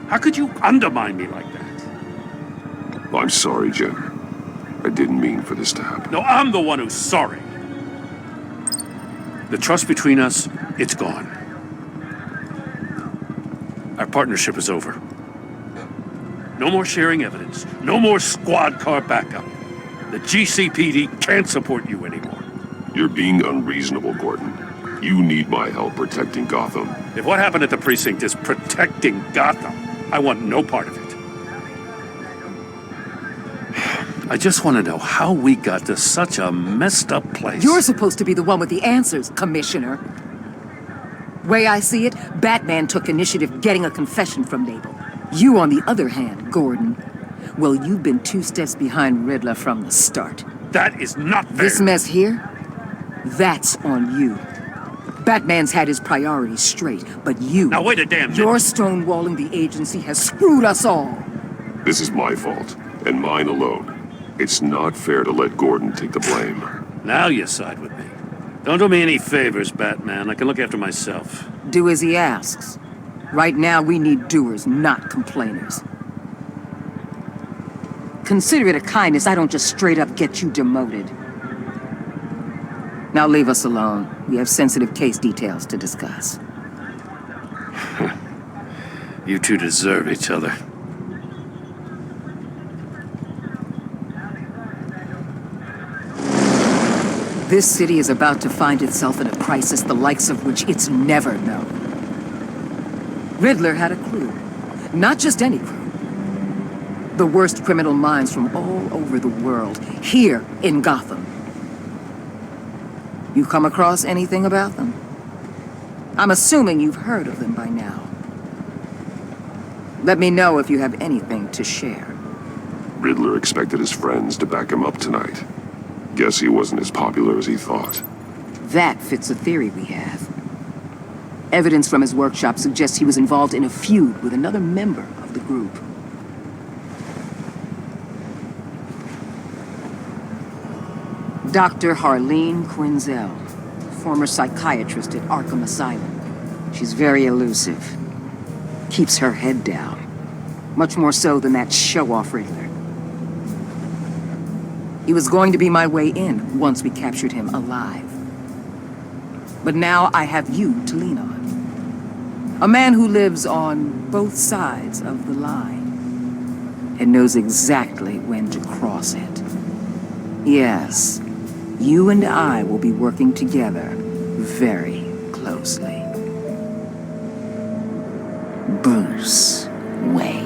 How could you undermine me like that? I'm sorry, Jim. I didn't mean for this to happen. No, I'm the one who's sorry. The trust between us, it's gone. Our partnership is over. No more sharing evidence. No more squad car backup. The GCPD can't support you anymore. You're being unreasonable, Gordon. You need my help protecting Gotham. If what happened at the precinct is protecting Gotham, I want no part of it. I just want to know how we got to such a messed up place. You're supposed to be the one with the answers, Commissioner. Way I see it, Batman took initiative getting a confession from Mabel. You, on the other hand, Gordon, well, you've been 2 steps behind Riddler from the start. That is not fair. This mess here, that's on you. Batman's had his priorities straight, but you... Now wait a damn minute. Your stonewalling the agency has screwed us all. This is my fault, and mine alone. It's not fair to let Gordon take the blame. Now you side with me. Don't do me any favors, Batman. I can look after myself. Do as he asks. Right now, we need doers, not complainers. Consider it a kindness I don't just straight up get you demoted. Now leave us alone. We have sensitive case details to discuss. You two deserve each other. This city is about to find itself in a crisis the likes of which it's never known. Riddler had a crew. Not just any crew. The worst criminal minds from all over the world, here in Gotham. You come across anything about them? I'm assuming you've heard of them by now. Let me know if you have anything to share. Riddler expected his friends to back him up tonight. Guess he wasn't as popular as he thought. That fits a theory we have. Evidence from his workshop suggests he was involved in a feud with another member of the group. Dr. Harleen Quinzel, former psychiatrist at Arkham Asylum. She's very elusive. Keeps her head down. Much more so than that show-off Riddler. He was going to be my way in once we captured him alive. But now I have you to lean on. A man who lives on both sides of the line and knows exactly when to cross it. Yes, you and I will be working together very closely. Bruce Wayne.